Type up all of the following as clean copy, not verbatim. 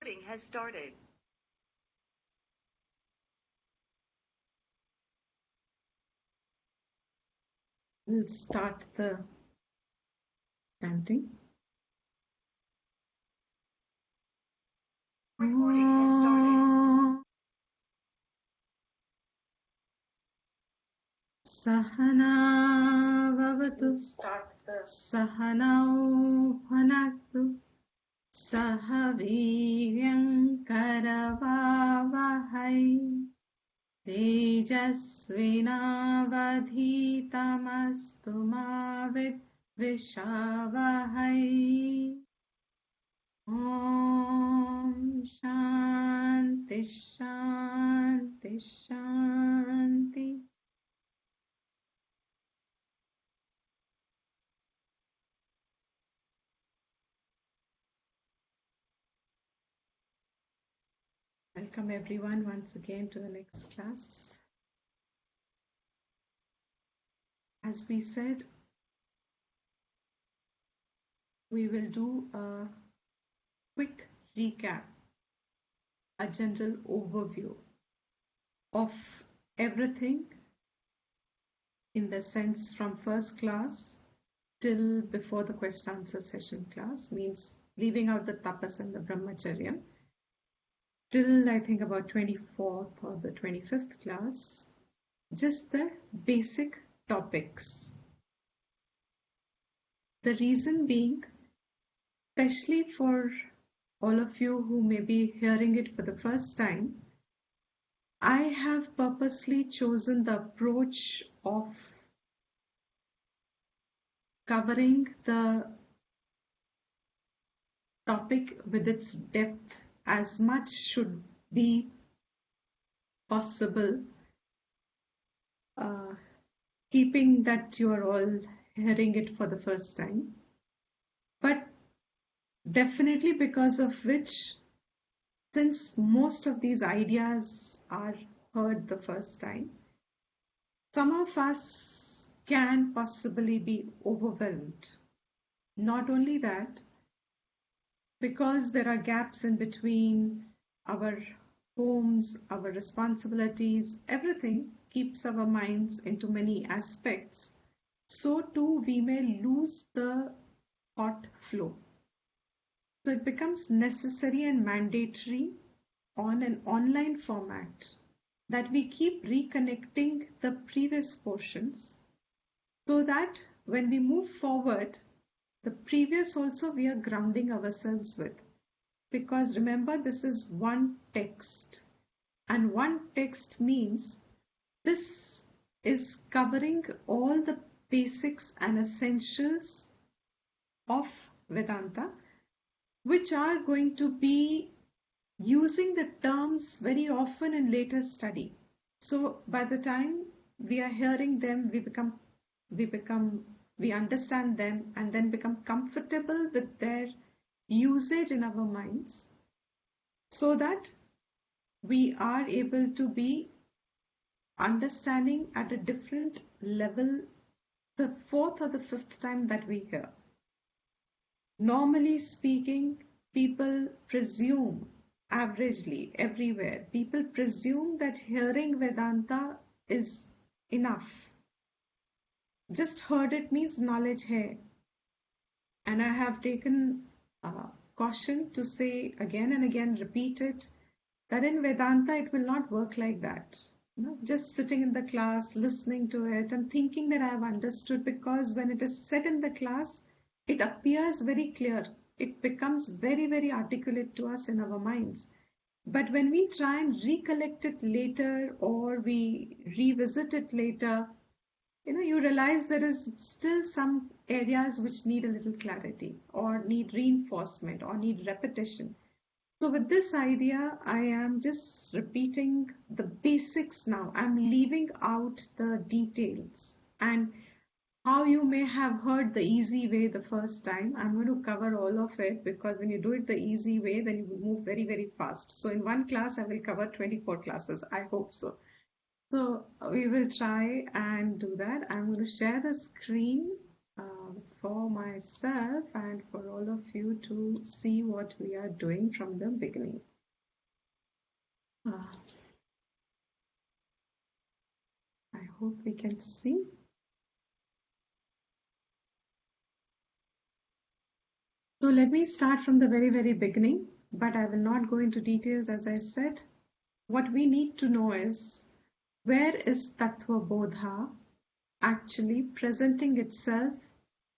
Recording has started. We'll start the chanting. Recording has started. Sahana vavatu sahanau bhanatu sahaviryam karavavahai tejasvinavadhitamastu ma vidvishavahai. Om Shanti Shanti Shanti. Welcome everyone once again to the next class. As we said, we will do a quick recap, a general overview of everything in the sense from first class till before the question answer session class, means leaving out the tapas and the brahmacharya, till I think about 24th or the 25th class, just the basic topics. The reason being, especially for all of you who may be hearing it for the first time, I have purposely chosen the approach of covering the topic with its depth as much should be possible, keeping that you are all hearing it for the first time, but definitely because of which, since most of these ideas are heard the first time, some of us can possibly be overwhelmed. Not only that, because there are gaps in between our homes, our responsibilities, everything keeps our minds into many aspects. So too we may lose the thought flow. So it becomes necessary and mandatory on an online format that we keep reconnecting the previous portions so that when we move forward, the previous also we are grounding ourselves with. Because remember, this is one text, and one text means this is covering all the basics and essentials of Vedanta, which are going to be using the terms very often in later study. So by the time we are hearing them, we understand them and then become comfortable with their usage in our minds, so that we are able to be understanding at a different level the fourth or the fifth time that we hear. Normally speaking, people presume, averagely everywhere, people presume that hearing Vedanta is enough. Just heard it means knowledge hai. And I have taken caution to say again and again, repeat it, that in Vedanta it will not work like that. Just sitting in the class, listening to it and thinking that I have understood, because when it is said in the class, it appears very clear. It becomes very, very articulate to us in our minds. But when we try and recollect it later or we revisit it later, you realize there is still some areas which need a little clarity or need reinforcement or need repetition. So with this idea, I am just repeating the basics now. I'm leaving out the details. And how you may have heard the easy way the first time, I'm going to cover all of it, because when you do it the easy way, then you move very, very fast. So in one class, I will cover 24 classes. I hope so. So we will try and do that. I'm going to share the screen for myself and for all of you to see what we are doing from the beginning. I hope we can see. So let me start from the very, very beginning, but I will not go into details. As I said, what we need to know is, where is TattvaBodha actually presenting itself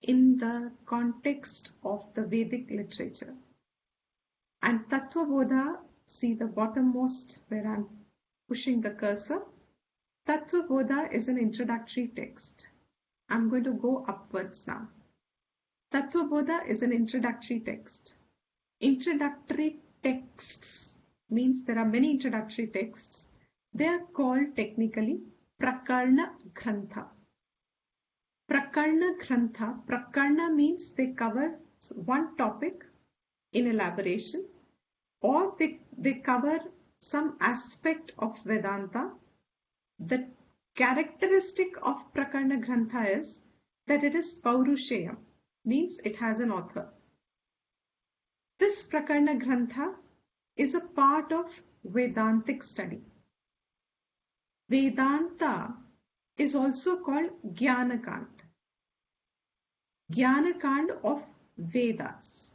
in the context of the Vedic literature? And TattvaBodha, see the bottommost where I'm pushing the cursor. TattvaBodha is an introductory text. I'm going to go upwards now. TattvaBodha is an introductory text. Introductory texts means there are many introductory texts. They are called technically Prakarna Grantha. Prakarna Grantha. Prakarna means they cover one topic in elaboration, or they cover some aspect of Vedanta. The characteristic of Prakarna Grantha is that it is Paurusheyam, means it has an author. This Prakarna Grantha is a part of Vedantic study. Vedanta is also called Jnanakand. Jnanakand of Vedas.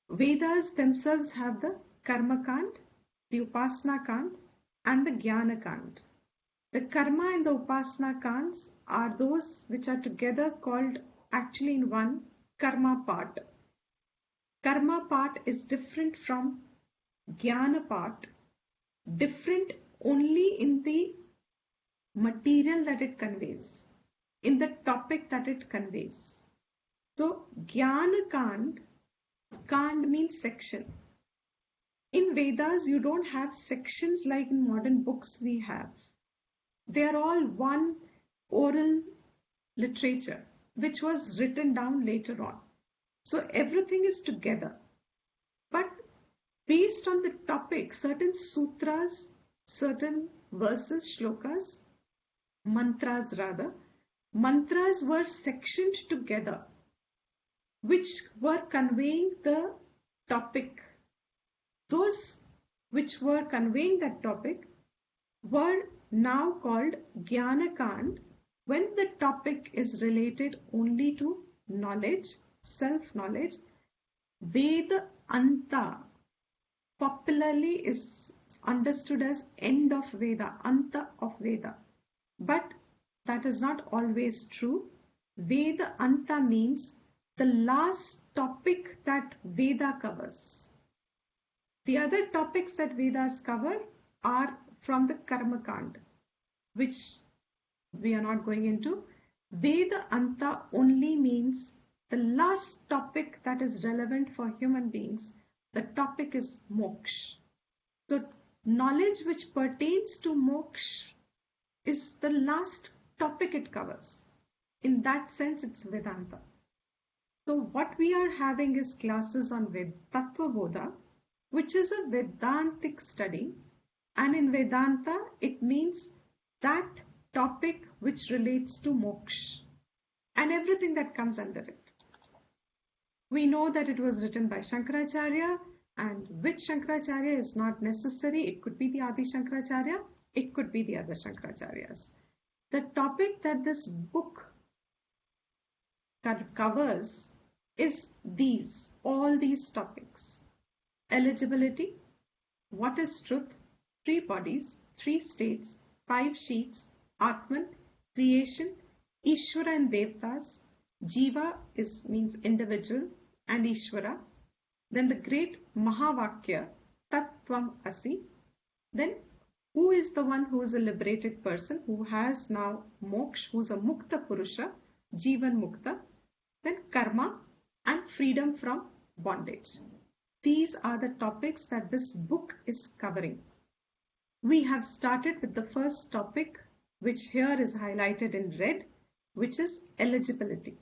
Vedas themselves have the Karmakand, the Upasana-kand, and the Jnana-kand. The Karma and the Upasana-kands are those which are together called actually in one Karma part. Karma part is different from Jnana part, different only in the material that it conveys, in the topic that it conveys. So Jnana-kand, kand means section. In Vedas, you don't have sections like in modern books we have. They are all one oral literature, which was written down later on. So everything is together. But based on the topic, certain sutras, certain verses, shlokas, mantras rather, mantras were sectioned together, which were conveying the topic. Those which were conveying that topic were now called Jnana-kand when the topic is related only to knowledge, self-knowledge. Vedanta popularly is understood as end of Veda, Anta of Veda. But that is not always true. Vedanta means the last topic that Veda covers. The other topics that Vedas cover are from the Karmakand, which we are not going into. Vedanta only means the last topic that is relevant for human beings. The topic is moksha. So knowledge which pertains to moksha is the last topic it covers. In that sense, it's Vedanta. So what we are having is classes on TattvaBodha, which is a Vedantic study. And in Vedanta, it means that topic which relates to moksha and everything that comes under it. We know that it was written by Shankaracharya, and which Shankaracharya is not necessary. It could be the Adi Shankaracharya, it could be the other Shankaracharyas. The topic that this book covers is all these topics. Eligibility, what is truth, 3 bodies, 3 states, 5 sheets, Atman, creation, Ishvara and Devtas, Jiva means individual, and Ishvara. Then the great Mahavakya, Tattvam Asi. Then who is the one who is a liberated person, who has now moksha, who is a Mukta Purusha, Jivan Mukta. Then Karma and freedom from bondage. These are the topics that this book is covering. We have started with the first topic, which here is highlighted in red, which is eligibility.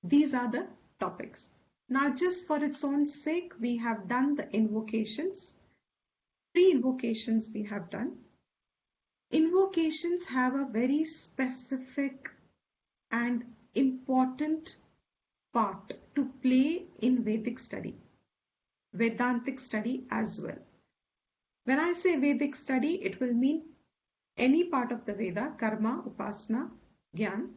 These are the topics. Now, just for its own sake, we have done the invocations. 3 invocations we have done. Invocations have a very specific and important part to play in Vedic study, Vedantic study as well. When I say Vedic study, it will mean any part of the Veda, karma, upasana, gyan.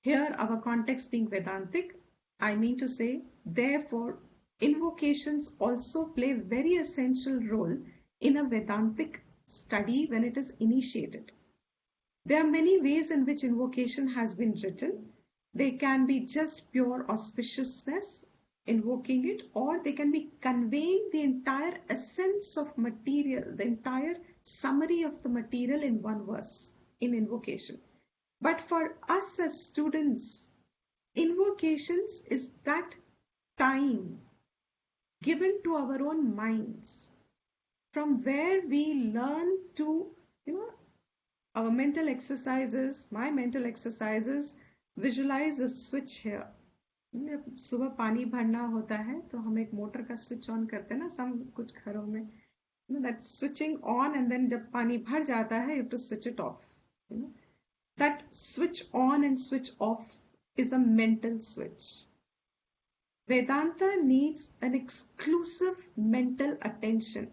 Here, our context being Vedantic, I mean to say, therefore, invocations also play very essential role in a Vedantic study when it is initiated. There are many ways in which invocation has been written. They can be just pure auspiciousness, invoking it, or they can be conveying the entire essence of material, the entire summary of the material in one verse in invocation. But for us as students, invocations is that time given to our own minds from where we learn to, our mental exercises, my mental exercises, visualize a switch here. सुबह पानी भरना होता है तो हम एक motor का switch on करते हैं ना, सम कुछ घरों में, that switching on, and then जब पानी भर जाता है you have to switch it off. That switch on and switch off is a mental switch. Vedanta needs an exclusive mental attention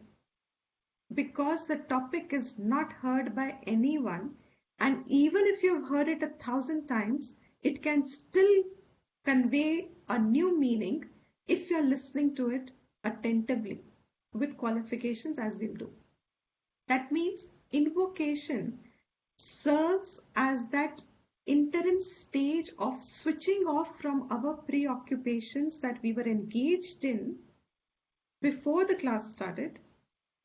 because the topic is not heard by anyone, and even if you've heard it 1,000 times, it can still convey a new meaning if you're listening to it attentively with qualifications as we'll do. That means invocation serves as that interim stage of switching off from our preoccupations that we were engaged in before the class started,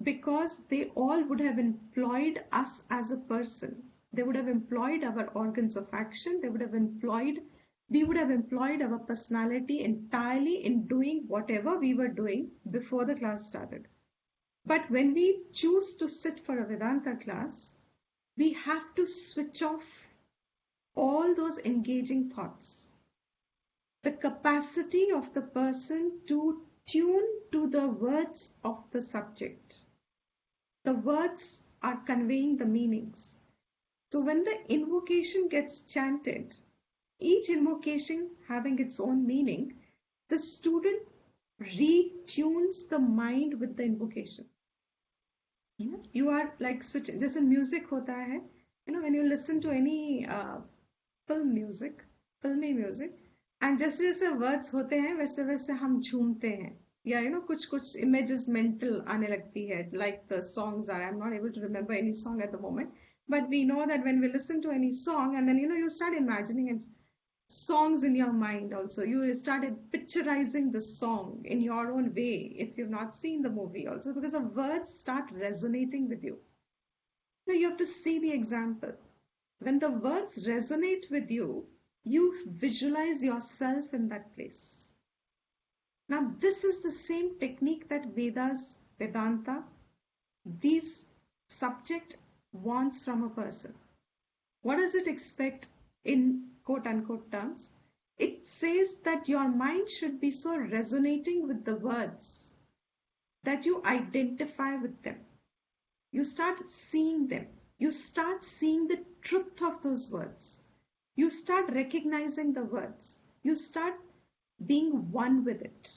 because they all would have employed us as a person. They would have employed our organs of action. We would have employed our personality entirely in doing whatever we were doing before the class started. But when we choose to sit for a Vedanta class, we have to switch off all those engaging thoughts. The capacity of the person to tune to the words of the subject. The words are conveying the meanings. So when the invocation gets chanted, each invocation having its own meaning, the student retunes the mind with the invocation. You are like switching. जैसे music होता है, when you listen to any film music, filmy music, and जैसे जैसे words होते हैं वैसे वैसे हम झूमते हैं, या कुछ images mental आने लगती है, like the songs are. I'm not able to remember any song at the moment, but we know that when we listen to any song, and then you start imagining and songs in your mind also. You started picturizing the song in your own way if you've not seen the movie also, because the words start resonating with you. Now you have to see the example. When the words resonate with you, you visualize yourself in that place. Now this is the same technique that Vedanta, this subject wants from a person. What does it expect in quote-unquote terms? It says that your mind should be so resonating with the words that you identify with them. You start seeing them. You start seeing the truth of those words. You start recognizing the words. You start being one with it.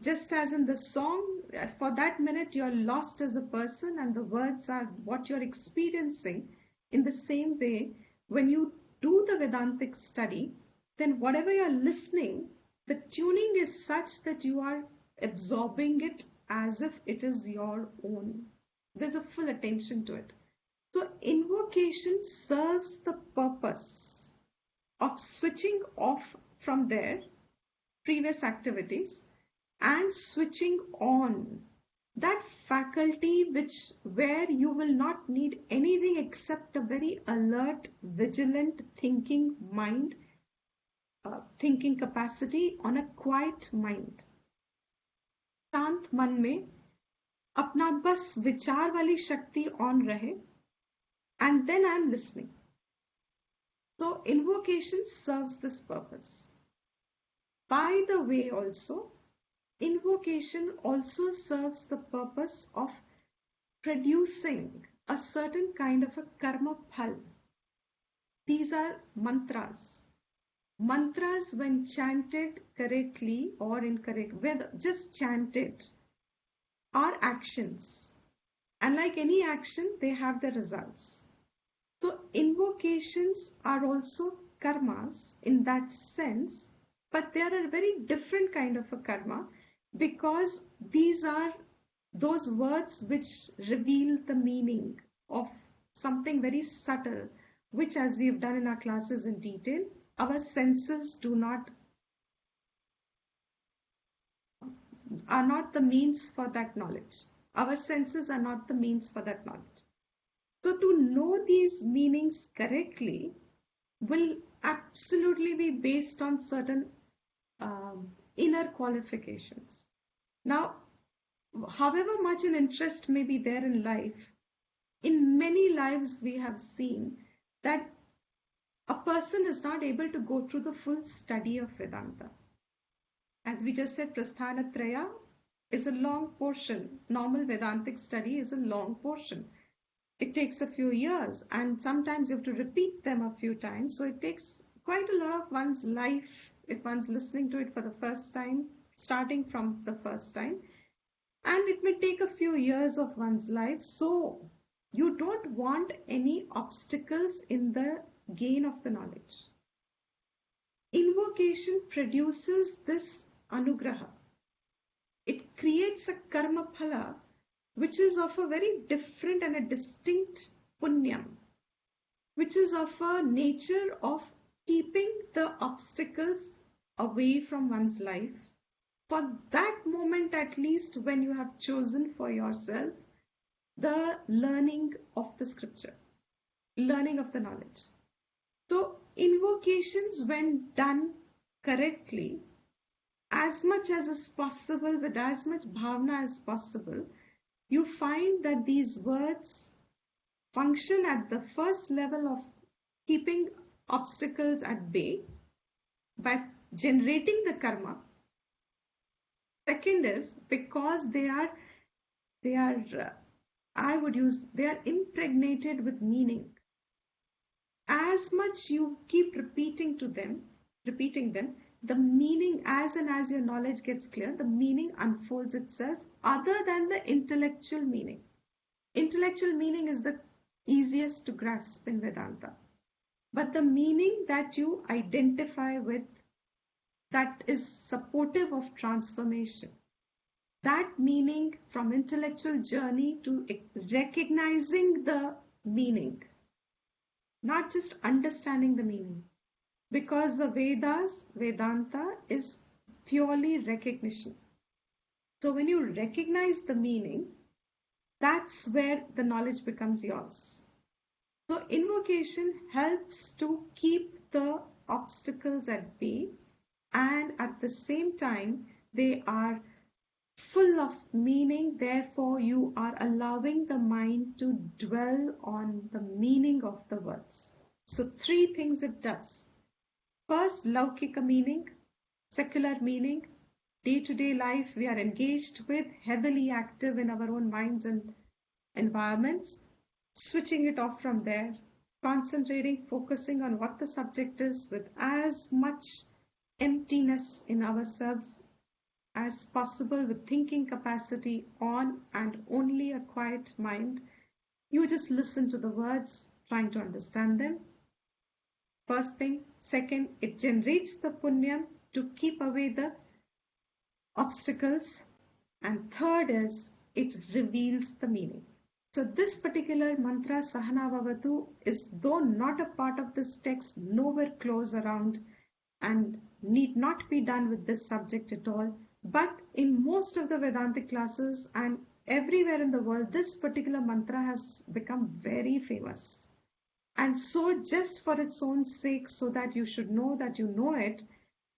Just as in the song, for that minute you're lost as a person and the words are what you're experiencing. In the same way, when you do the Vedantic study, then whatever you're listening, the tuning is such that you are absorbing it as if it is your own. There's a full attention to it. So invocation serves the purpose of switching off from their previous activities and switching on that faculty where you will not need anything except a very alert, vigilant thinking mind, thinking capacity on a quiet mind. शांत मन में अपना बस विचार वाली शक्ति on रहे, and then I am listening. So invocation serves this purpose. By the way, also, invocation also serves the purpose of producing a certain kind of a karma phal. These are mantras. Mantras, when chanted correctly or incorrect, whether just chanted, are actions. And like any action, they have the results. So invocations are also karmas in that sense, but they are a very different kind of a karma, because these are those words which reveal the meaning of something very subtle, which, as we've done in our classes in detail, our senses are not the means for that knowledge. Our senses are not the means for that knowledge. So to know these meanings correctly will absolutely be based on certain inner qualifications. Now, however much an interest may be there in life, in many lives we have seen that a person is not able to go through the full study of Vedanta. As we just said, Prasthanatraya is a long portion. Normal Vedantic study is a long portion. It takes a few years, and sometimes you have to repeat them a few times. So it takes quite a lot of one's life if one's listening to it for the first time, starting from the first time. And it may take a few years of one's life. So you don't want any obstacles in the gain of the knowledge. Invocation produces this anugraha. It creates a karma phala which is of a very different and a distinct punyam, which is of a nature of keeping the obstacles away from one's life for that moment, at least, when you have chosen for yourself the learning of the scripture, learning of the knowledge. So invocations, when done correctly, as much as is possible, with as much bhavana as possible, you find that these words function at the first level of keeping obstacles at bay by generating the karma. Second is because they are impregnated with meaning. As much you keep repeating them, the meaning, as your knowledge gets clear, the meaning unfolds itself, other than the intellectual meaning. Intellectual meaning is the easiest to grasp in Vedanta. But the meaning that you identify with, that is supportive of transformation, that meaning from intellectual journey to recognizing the meaning, not just understanding the meaning. Because the Vedas, Vedanta is purely recognition. So when you recognize the meaning, that's where the knowledge becomes yours. So invocation helps to keep the obstacles at bay, and at the same time they are full of meaning. Therefore you are allowing the mind to dwell on the meaning of the words. So three things it does. First, laukika meaning, secular meaning, day-to-day life we are engaged with, heavily active in our own minds and environments, switching it off from there, concentrating, focusing on what the subject is with as much emptiness in ourselves as possible, with thinking capacity on and only a quiet mind. You just listen to the words, trying to understand them. First thing. Second, it generates the punyam to keep away the obstacles. And third is, it reveals the meaning. So this particular mantra, Sahana Bhavatu, is, though not a part of this text, nowhere close around, and need not be done with this subject at all. But in most of the Vedantic classes and everywhere in the world, this particular mantra has become very famous. And so, just for its own sake, so that you should know that you know it,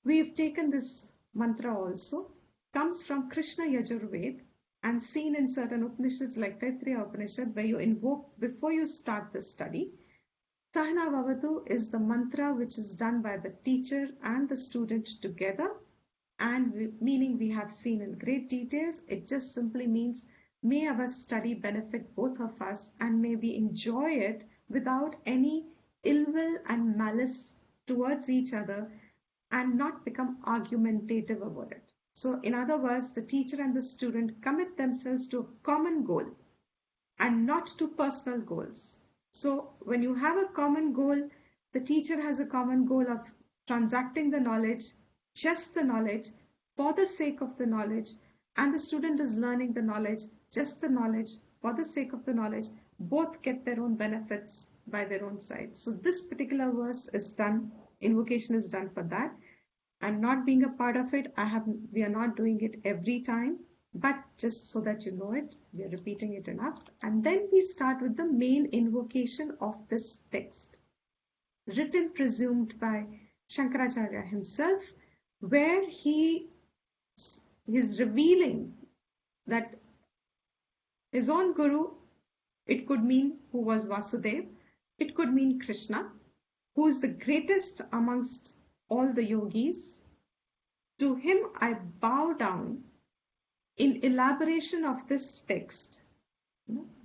we've taken this mantra also. Comes from Krishna Yajurved and seen in certain Upanishads like Taittiriya Upanishad, where you invoke before you start the study. Sahana Bhavatu is the mantra which is done by the teacher and the student together, and meaning we have seen in great details. It just simply means, may our study benefit both of us, and may we enjoy it without any ill will and malice towards each other, and not become argumentative about it. So, in other words, the teacher and the student commit themselves to a common goal and not to personal goals. So, when you have a common goal, the teacher has a common goal of transacting the knowledge, just the knowledge, for the sake of the knowledge, and the student is learning the knowledge, just the knowledge, for the sake of the knowledge. Both get their own benefits by their own side. So, this particular verse is done, invocation is done for that. And not being a part of it, we are not doing it every time, but just so that you know it, we are repeating it enough. And then we start with the main invocation of this text, written, presumed by Shankaracharya himself, where he is revealing that his own guru, it could mean who was Vasudev, it could mean Krishna, who is the greatest amongst all the yogis. To him I bow down in elaboration of this text,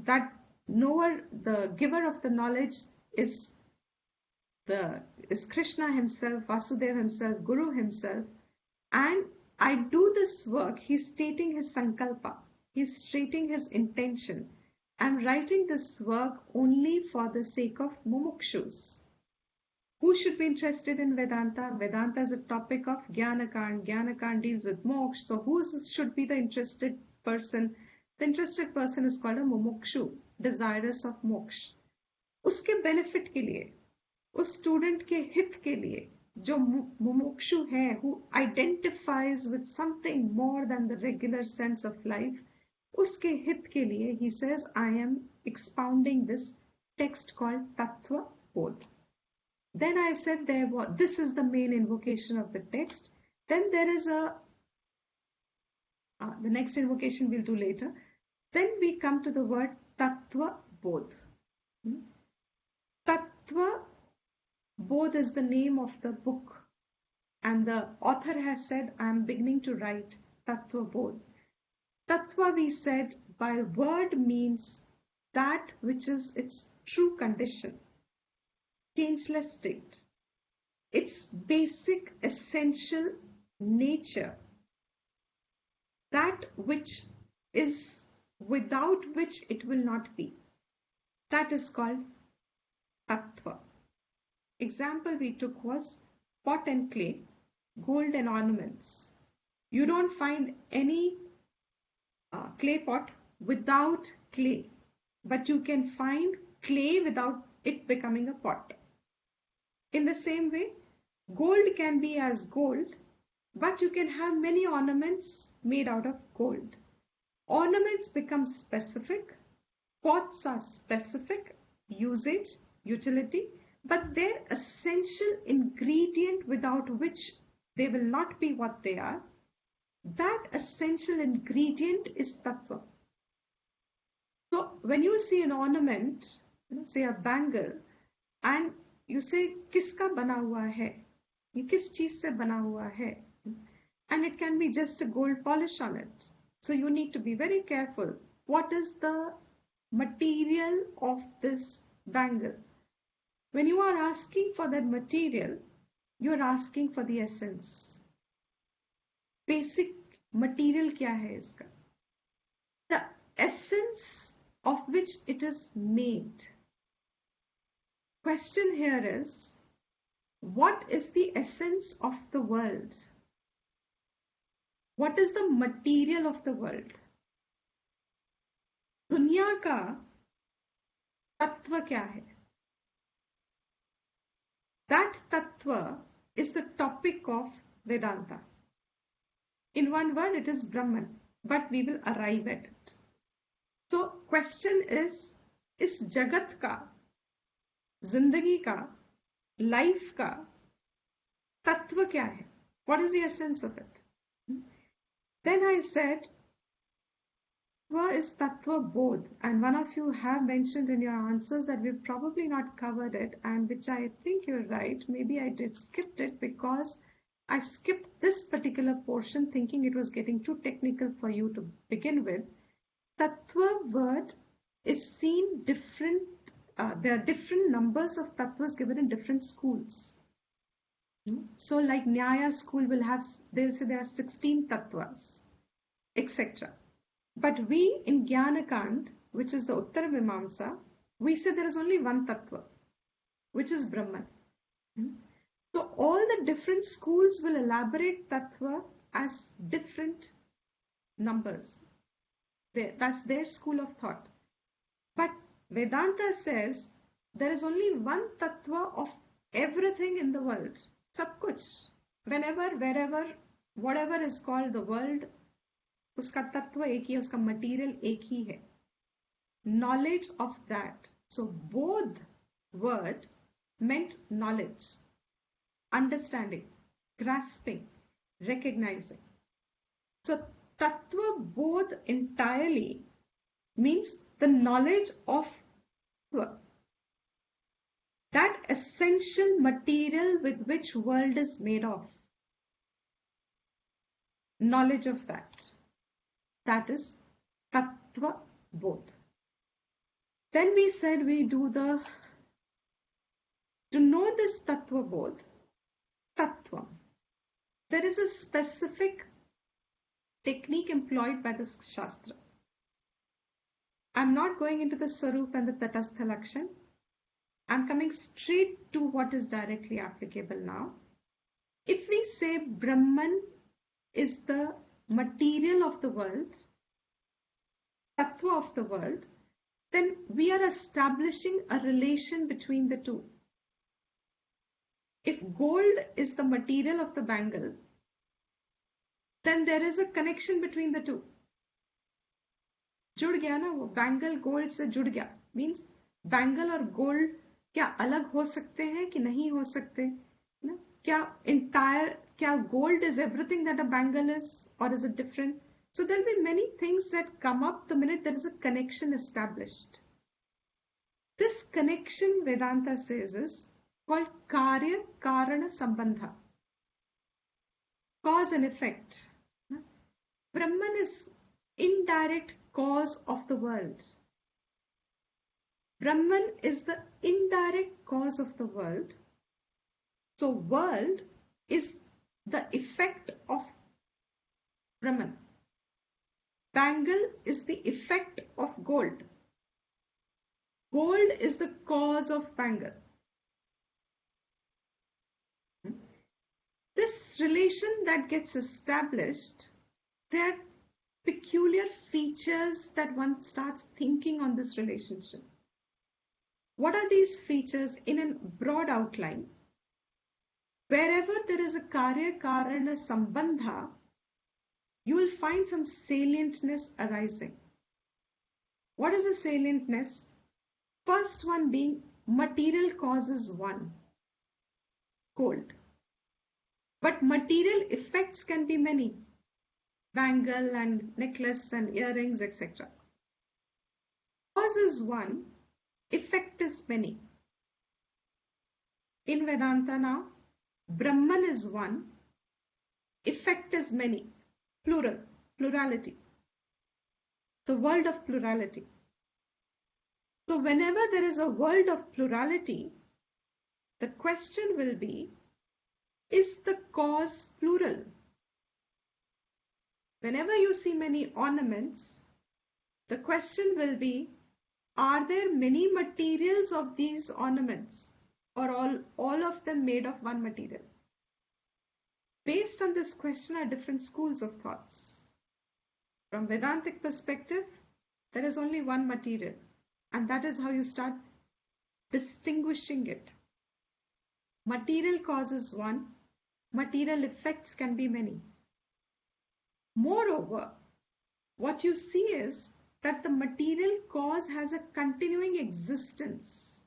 that knower, the giver of the knowledge is Krishna himself, Vasudeva himself, Guru himself. And I do this work, he's stating his sankalpa, he's stating his intention. I'm writing this work only for the sake of mumukshus. Who should be interested in Vedanta? Vedanta is a topic of Jnanakand. Jnanakand deals with moksha. So who should be the interested person? The interested person is called a mumukshu, desirous of moksha. उसके benefit के लिए, उस student के हित के लिए, जो mumukshu है, who identifies with something more than the regular sense of life, उसके हित के लिए, he says, I am expounding this text called TattvaBodha. Then I said this is the main invocation of the text. Then there is the next invocation we'll do later. Then we come to the word TattvaBodha. TattvaBodha is the name of the book. And the author has said, I am beginning to write TattvaBodha. Tattva, we said, by word means that which is its true condition. Changeless state, its basic essential nature, that which is without which it will not be. That is called tattva. Example we took was pot and clay, gold and ornaments. You don't find any clay pot without clay, but you can find clay without it becoming a pot. In the same way, gold can be as gold, but you can have many ornaments made out of gold. Ornaments become specific, pots are specific, usage, utility, but their essential ingredient without which they will not be what they are, that essential ingredient is tattva. So when you see an ornament, say a bangle, and you say, kiska bana hua hai? Ye kis cheez se bana hua hai? And it can be just a gold polish on it. So you need to be very careful. What is the material of this bangle? When you are asking for that material, you are asking for the essence. Basic material kya hai iska? The essence of which it is made. Question here is, what is the essence of the world? What is the material of the world? दुनिया का तत्व क्या है? That tattva is the topic of Vedanta. In one word, it is Brahman, but we will arrive at it. So, question is, इस जगत का, जिंदगी का, life का तत्व क्या है? What is the essence of it? Then I said, Tattva is TattvaBodha, and one of you have mentioned in your answers that we've probably not covered it, and which I think you're right. Maybe I did skip it because I skipped this particular portion thinking it was getting too technical for you to begin with. Tattva word is seen different. There are different numbers of tattvas given in different schools. So like Nyaya school will have, they'll say there are 16 tattvas, etc. But we in Jnanakand, which is the Uttara Mimamsa, we say there is only one tattva, which is Brahman. So all the different schools will elaborate tattva as different numbers. That's their school of thought. But Vedanta says there is only one tattva of everything in the world. Sab kuch. Whenever, wherever, whatever is called the world, uska tattva ek hi hai, uska material ek hi hai. Knowledge of that. So bodh word meant knowledge, understanding, grasping, recognizing. So TattvaBodha entirely means the knowledge of that essential material with which world is made of. Knowledge of that. That is TattvaBodha. Then we said we do to know this TattvaBodha, Tattvam. There is a specific technique employed by this Shastra. I'm not going into the Sarup and the Tatastha Lakshan. I'm coming straight to what is directly applicable now. If we say Brahman is the material of the world, Tattva of the world, then we are establishing a relation between the two. If gold is the material of the bangle, then there is a connection between the two. जुड़ गया ना वो, bangle gold से जुड़ गया, means bangle और gold क्या अलग हो सकते हैं कि नहीं हो सकते ना? क्या gold is everything that a bangle is, or is it different? So there'll be many things that come up the minute there is a connection established. This connection, Vedanta says, is called Karya Karana Sambandha, cause and effect. Brahman is indirect cause of the world. Brahman is the indirect cause of the world. So world is the effect of Brahman. Bangle is the effect of gold. Gold is the cause of bangle. This relation that gets established, there are peculiar features that one starts thinking on this relationship. What are these features in a broad outline? Wherever there is a Karya Karana Sambandha, you will find some salientness arising. What is a salientness? First one being material causes one, gold. But material effects can be many. Bangle and necklace and earrings, etc. Cause is one, effect is many. In Vedanta now, Brahman is one, effect is many, plural, plurality. The world of plurality. So whenever there is a world of plurality, the question will be, is the cause plural? Whenever you see many ornaments, the question will be, are there many materials of these ornaments, or all of them made of one material? Based on this question are different schools of thoughts. From Vedantic perspective, there is only one material, and that is how you start distinguishing it. Material cause is one, material effects can be many. Moreover, what you see is that the material cause has a continuing existence,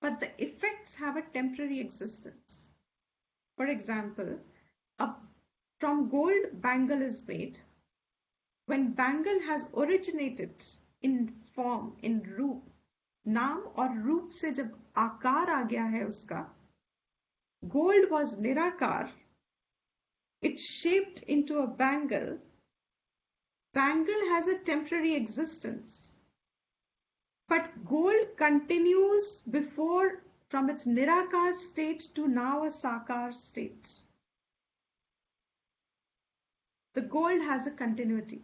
but the effects have a temporary existence. For example, from gold bangle is made. When bangle has originated in form, in roop, नाम और रूप से जब आकार आ गया है उसका, gold was nirakar, it shaped into a bangle. Bangle has a temporary existence, but gold continues before from its Nirakar state to now a Sakar state. The gold has a continuity.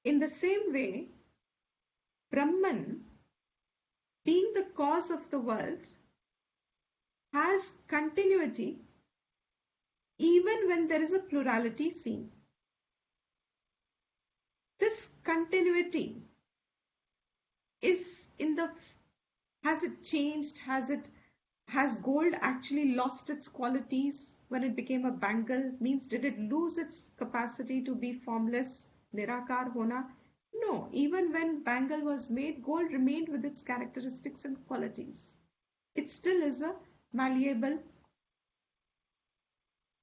In the same way, Brahman, being the cause of the world, has continuity even when there is a plurality seen. This continuity is has it changed? Has gold actually lost its qualities when it became a bangle? Means did it lose its capacity to be formless, nirakar hona? No, even when bangle was made, gold remained with its characteristics and qualities. It still is a malleable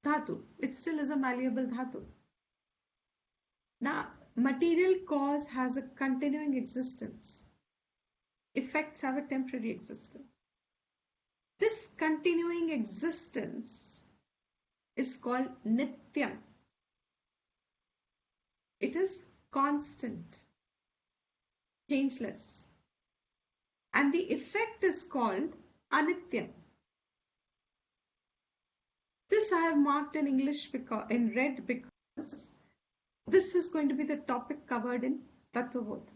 dhatu. It still is a malleable dhatu. Now, material cause has a continuing existence. Effects have a temporary existence. This continuing existence is called nityam. It is constant, changeless. And the effect is called anityam. This I have marked in English in red because this is going to be the topic covered in TattvaBodha.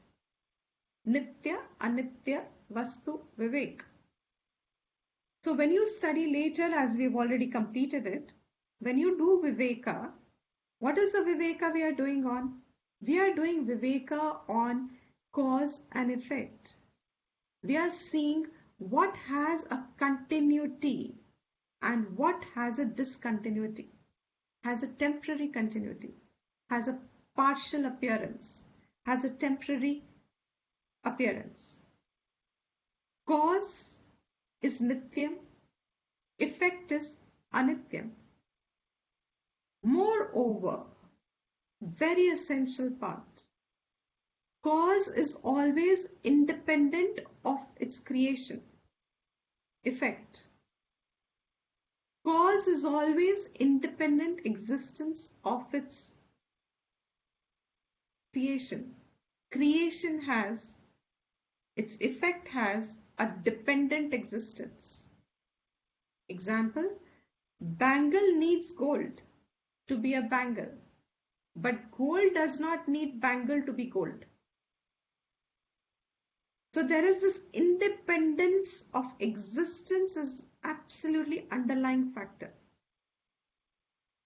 Nitya, Anitya, Vastu, Vivek. So when you study later, as we've already completed it, when you do Viveka, what is the Viveka we are doing on? We are doing Viveka on cause and effect. We are seeing what has a continuity and what has a discontinuity, has a temporary continuity, has a partial appearance, has a temporary appearance. Cause is nityam, effect is anityam. Moreover, very essential part, cause is always independent of its creation. Effect. Cause is always independent existence of its creation. Creation has, its effect has a dependent existence. Example, bangle needs gold to be a bangle, but gold does not need bangle to be gold. So there is this independence of existence is absolutely underlying factor.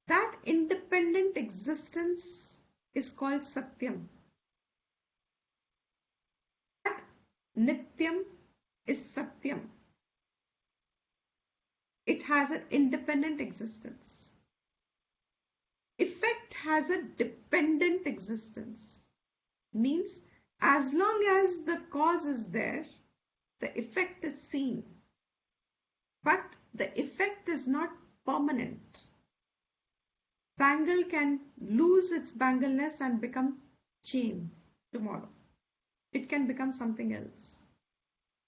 That independent existence is called Satyam. That Nityam is Satyam. It has an independent existence. Effect has a dependent existence. Means as long as the cause is there, the effect is seen. But the effect is not permanent. Bangle can lose its bangleness and become chain tomorrow. It can become something else.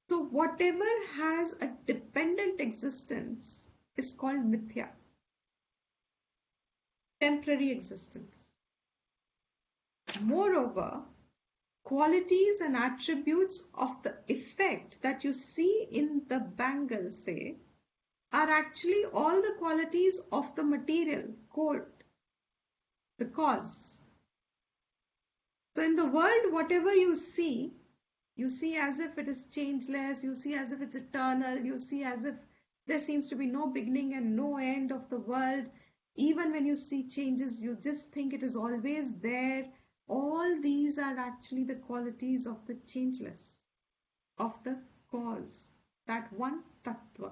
So whatever has a dependent existence is called mithya. Temporary existence. Moreover, qualities and attributes of the effect that you see in the bangle, say, are actually all the qualities of the material, gold, the cause. So in the world, whatever you see as if it is changeless, you see as if it's eternal, you see as if there seems to be no beginning and no end of the world. Even when you see changes, you just think it is always there. All these are actually the qualities of the changeless, of the cause, that one tattva.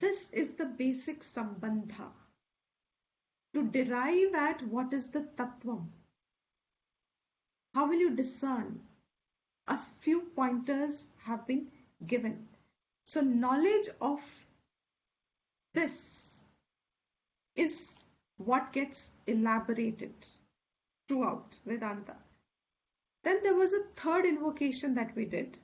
This is the basic sambandha. To derive at what is the tattvam, how will you discern? A few pointers have been given. So knowledge of this is what gets elaborated throughout Vedanta. Then there was a third invocation that we did,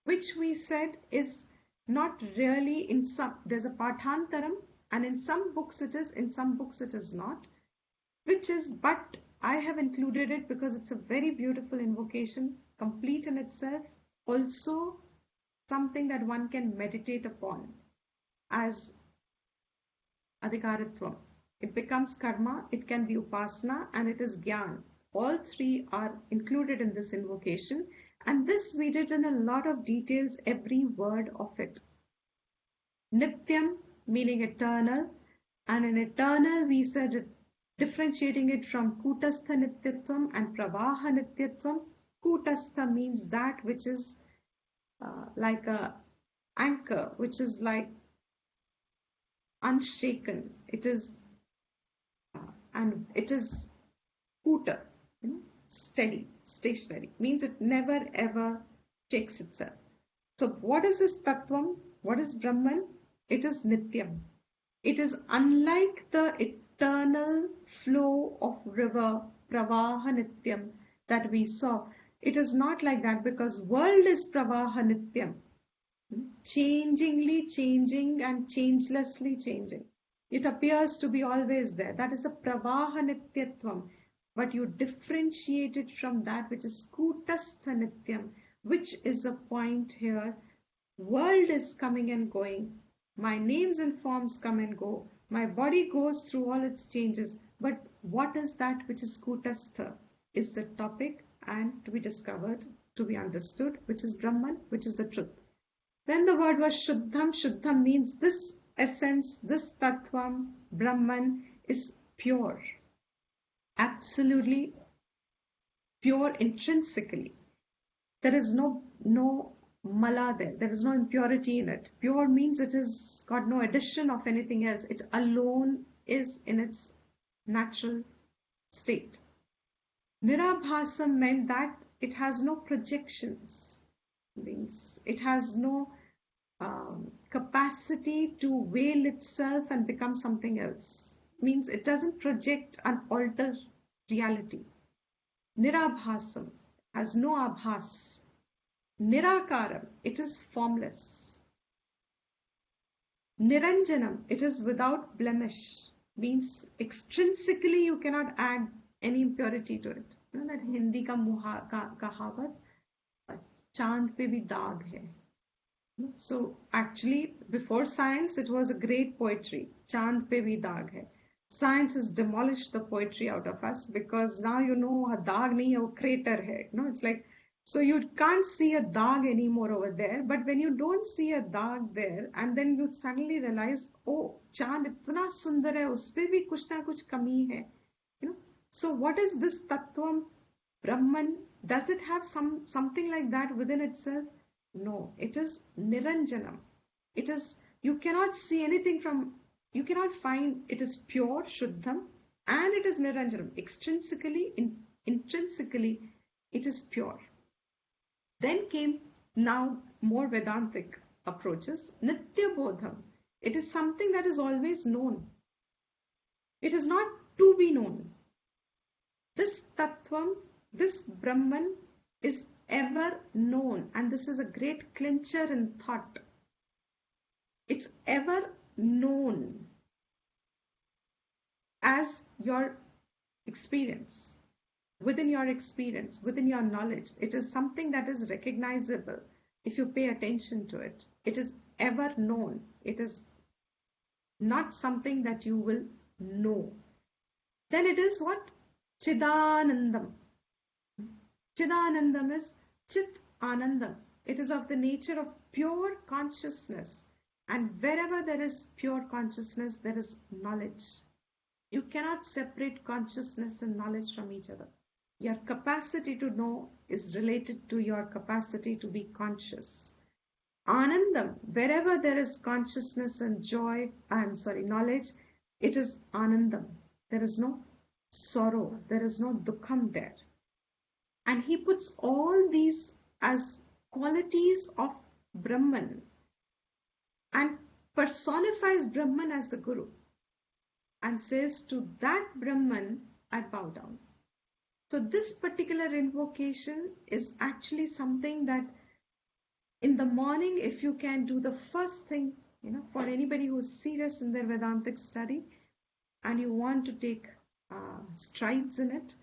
which we said is not really in some, there's a Pathantaram, and in some books it is, in some books it is not, which is, but I have included it because it's a very beautiful invocation, complete in itself. Also, something that one can meditate upon as adhikaratvam. It becomes karma, it can be upasana, and it is gyan. All three are included in this invocation, and this we did in a lot of details, every word of it. Nityam meaning eternal, and in eternal we said it, differentiating it from kutastha nityatvam and pravaha nityatvam. Kutastha means that which is like a anchor, which is like unshaken. It is and it is kuta, steady, stationary. Means it never ever shakes itself. So what is this tattvam? What is Brahman? It is nityam. It is unlike the eternal flow of river, pravaha nityam, that we saw. It is not like that, because world is pravaha nityam, changingly changing and changelessly changing. It appears to be always there. That is a pravaha nityatvam. But you differentiate it from that which is kutastha nityam, which is the point here. World is coming and going. My names and forms come and go. My body goes through all its changes. But what is that which is kutastha is the topic, and to be discovered, to be understood, which is Brahman, which is the truth. Then the word was Shuddham. Shuddham means this essence, this Tattvam, Brahman, is pure. Absolutely pure intrinsically. There is no mala there. There is no impurity in it. Pure means it has got no addition of anything else. It alone is in its natural state. Nirabhasam meant that it has no projections. Means it has no capacity to veil itself and become something else. Means it doesn't project and alter reality. Nirabhasam has no abhas. Nirakaram, it is formless. Niranjanam, it is without blemish. Means extrinsically you cannot add any impurity to it. You know that Hindi ka kahavat, chand pe bhi daag hai. So actually before science it was a great poetry. Chand pe bhi daag hai. Science has demolished the poetry out of us, because now you know a daag nahi hai, wo crater hai. It's like, so you can't see a daag anymore over there. But when you don't see a daag there, and then you suddenly realize, oh, chand itna sundar hai, uspe bhi kuch na kuch kami hai. So what is this tattvam, Brahman? Does it have something like that within itself? No, it is niranjanam. It is, you cannot see anything from, you cannot find, it is pure, shuddham, and it is niranjanam. Extrinsically, intrinsically, it is pure. Then came now more Vedantic approaches. TattvaBodha. It is something that is always known. It is not to be known. This Tattvam, this Brahman is ever known, and this is a great clincher in thought. It's ever known as your experience. Within your experience, within your knowledge, it is something that is recognizable if you pay attention to it. It is ever known. It is not something that you will know. Then it is what? Chidanandam. Chidanandam is Chit Anandam. It is of the nature of pure consciousness. And wherever there is pure consciousness, there is knowledge. You cannot separate consciousness and knowledge from each other. Your capacity to know is related to your capacity to be conscious. Anandam, wherever there is consciousness and joy, knowledge, it is Anandam. There is no sorrow, there is no dukkham there. And he puts all these as qualities of Brahman and personifies Brahman as the Guru and says, to that Brahman I bow down. So this particular invocation is actually something that in the morning, if you can do the first thing, for anybody who is serious in their Vedantic study and you want to take strides in it,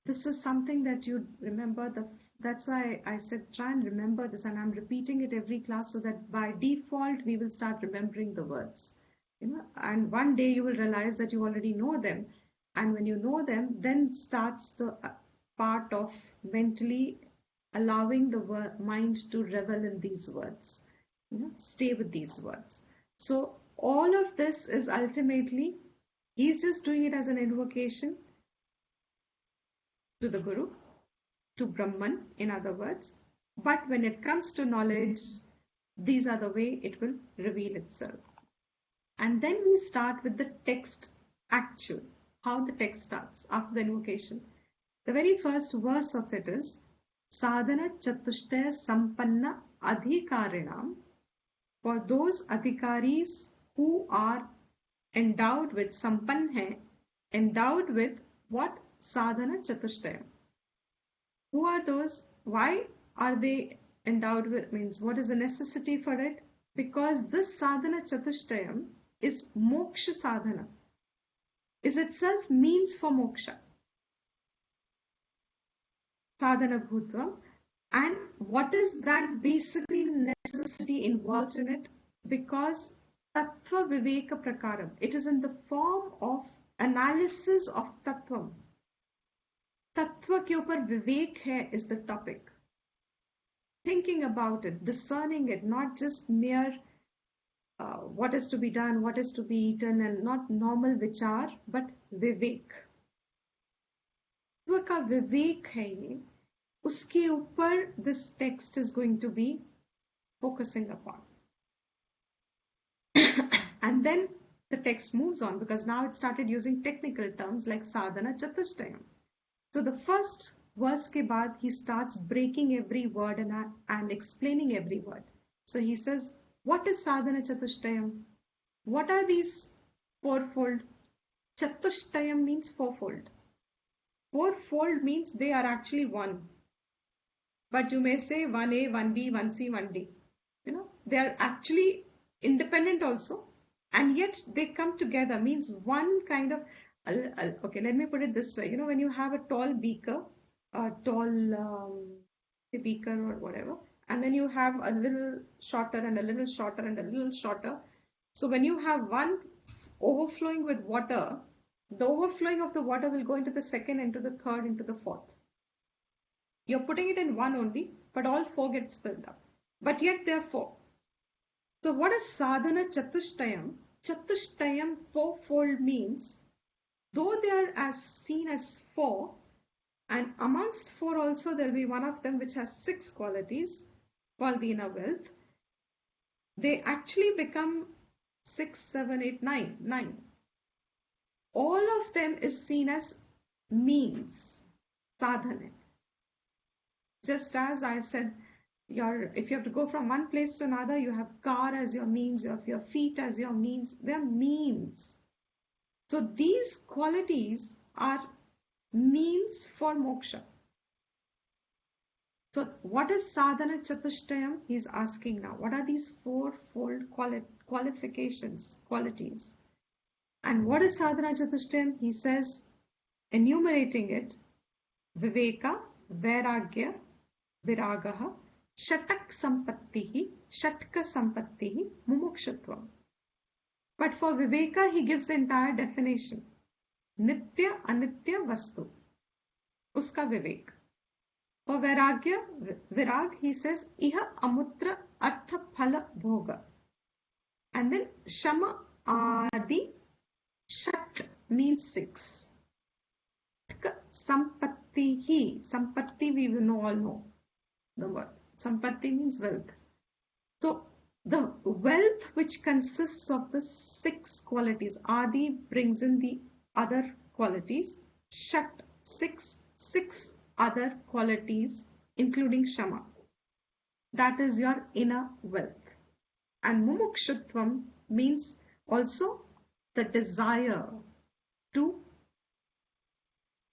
This is something that you remember. That's why I said try and remember this, and I'm repeating it every class so that by default we will start remembering the words. And one day you will realize that you already know them, and when you know them, then starts the part of mentally allowing the mind to revel in these words. Stay with these words. So all of this is ultimately he's just doing it as an invocation to the Guru, to Brahman, in other words. But when it comes to knowledge, these are the way it will reveal itself. And then we start with the text actual, how the text starts after the invocation. The very first verse of it is Sadhana Chatushtaya Sampanna Adhikarinam. For those adhikaris who are endowed with sampann hai, endowed with what? Sadhana Chatushtaya. Who are those? Why are they endowed with? Means what is the necessity for it? Because this sadhana chatushtayam is moksha sadhana, is itself means for moksha. Sadhana bhutvam. And what is that basically necessity involved in it? Because tattva viveka prakaram, it is in the form of analysis of tattvam. तत्व के ऊपर विवेक है is the topic. Thinking about it, discerning it, not just mere what is to be done, what is to be eaten, and not normal vichar, but vivek. तत्व का विवेक है ये, उसके ऊपर this text is going to be focusing upon. And then the text moves on because now it started using technical terms like sadhana chatushtayam. So the first verse ke baad he starts breaking every word and explaining every word. So he says, what is sadhana chatushtayam? What are these fourfold? Chatushtayam means fourfold. Fourfold means they are actually one. But you may say 1A, 1B, 1C, 1D. They are actually independent also. And yet they come together, means one kind of, okay, let me put it this way. When you have a tall beaker, a tall beaker or whatever, and then you have a little shorter and a little shorter and a little shorter. So when you have one overflowing with water, the overflowing of the water will go into the second, into the third, into the fourth. You're putting it in one only, but all four get spilled up. But yet there are four. So what is sadhana chatushtayam? Chatushtayam, fourfold, means though they are as seen as four, and amongst four also there will be one of them which has 6 qualities called the inner wealth, they actually become 6, 7, 8, 9. All of them is seen as means, sadhana. Just as I said, if you have to go from one place to another, you have car as your means, you have your feet as your means. They are means. So these qualities are means for moksha. So what is sadhana chatushtayam? He's asking now. What are these fourfold qualities? And what is sadhana chatushtayam? He says, enumerating it, viveka, vairagya, viragaha, shatak sampattihi, shatka sampattihi, mumukshutvam. But for viveka, he gives the entire definition. Nitya, anitya, vastu. Uska vivek. For vairagya, virag, he says, iha amutra artha phala bhoga. And then shama adi, shat means 6. Sampattihi, sampatti we will all know the word. Sampatti means wealth. So the wealth which consists of the 6 qualities, Adi brings in the other qualities, Shat, 6 other qualities including Shama. That is your inner wealth. And Mumukshutvam means also the desire for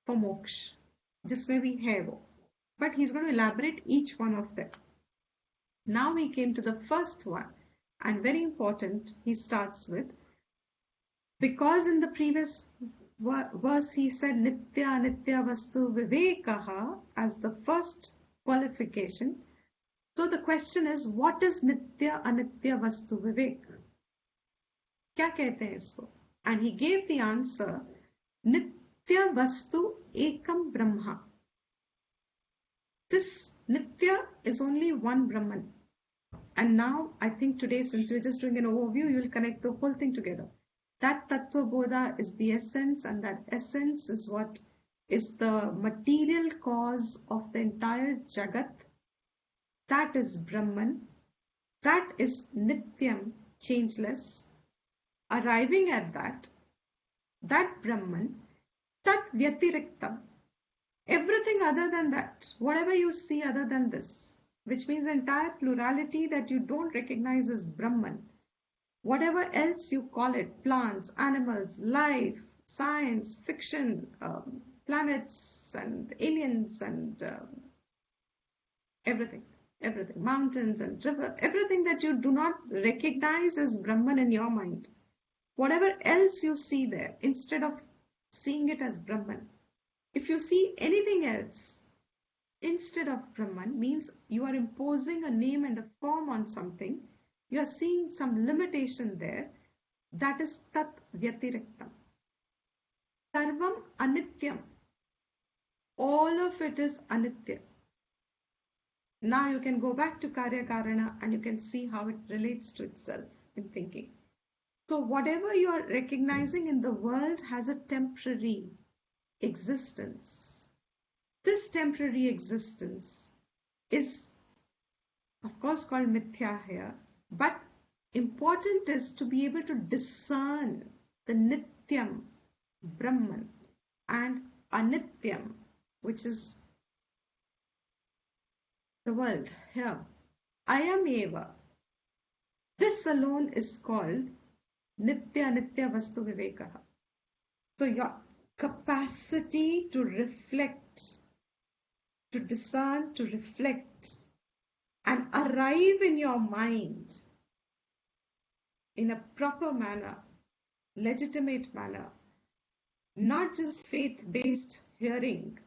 moksha. Jisme bhi hai wo. But he's going to elaborate each one of them. Now we came to the first one, and very important, he starts with, because in the previous verse he said Nitya Anitya Vastu Vivekaha as the first qualification. So the question is, what is Nitya Anitya Vastu Vivek? क्या कहते हैं इसको? And he gave the answer, Nitya Vastu Ekam Brahma. This Nitya is only one Brahman. And now I think today, since we're just doing an overview, you will connect the whole thing together. That TattvaBodha is the essence, and that essence is what is the material cause of the entire Jagat. That is Brahman. That is Nityam, changeless. Arriving at that Brahman, Tat Vyatiriktam, everything other than that, whatever you see other than this, which means entire plurality that you don't recognize as Brahman, whatever else you call it, plants, animals, life, science, fiction, planets and aliens and everything, mountains and river, everything that you do not recognize as Brahman in your mind, whatever else you see there, instead of seeing it as Brahman, if you see anything else instead of Brahman, means you are imposing a name and a form on something, you are seeing some limitation there, that is Tat Vyatiriktam. Sarvam Anityam, all of it is Anitya. Now you can go back to Karya Karana and you can see how it relates to itself in thinking. So whatever you are recognizing in the world has a temporary existence. This temporary existence is, of course, called mithya here, but important is to be able to discern the Nityam, Brahman, and Anityam, which is the world here. Ayam eva. This alone is called Nitya Anitya Vastu Vivekaha. So your capacity to reflect, to discern, to reflect, and arrive in your mind in a proper manner, legitimate manner, not just faith-based hearing,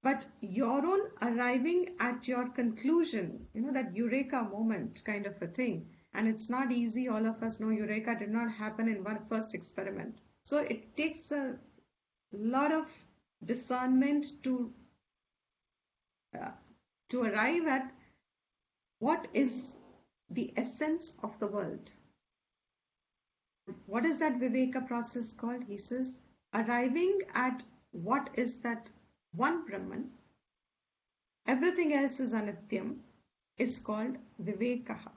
but your own arriving at your conclusion, that eureka moment kind of a thing. And it's not easy. All of us know eureka did not happen in one first experiment. So it takes a lot of discernment to arrive at what is the essence of the world. What is that Viveka process called? He says, arriving at what is that one Brahman, everything else is Anityam, is called Vivekaha.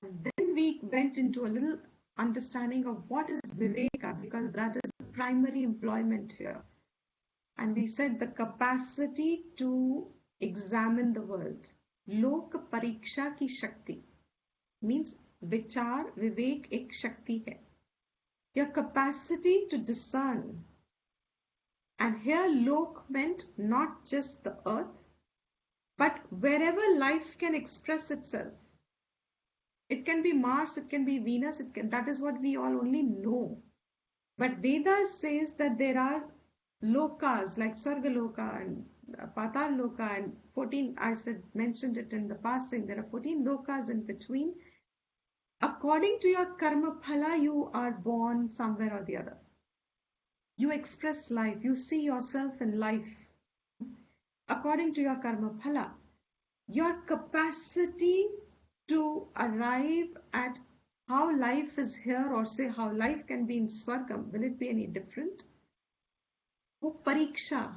And then we went into a little understanding of what is Viveka, because that is the primary employment here. And we said the capacity to examine the world. Lok pariksha ki shakti means vichar, vivek ek shakti hai. Your capacity to discern. And here lok meant not just the earth, but wherever life can express itself. It can be Mars, it can be Venus, that is what we all only know. But Veda says that there are lokas like Swargaloka and Patal Loka and 14, mentioned it in the passing, there are 14 lokas in between. According to your karma phala, you are born somewhere or the other. You express life, you see yourself in life. According to your karma phala, your capacity to arrive at how life is here, or say how life can be in Swargam, will it be any different? Oh, pariksha,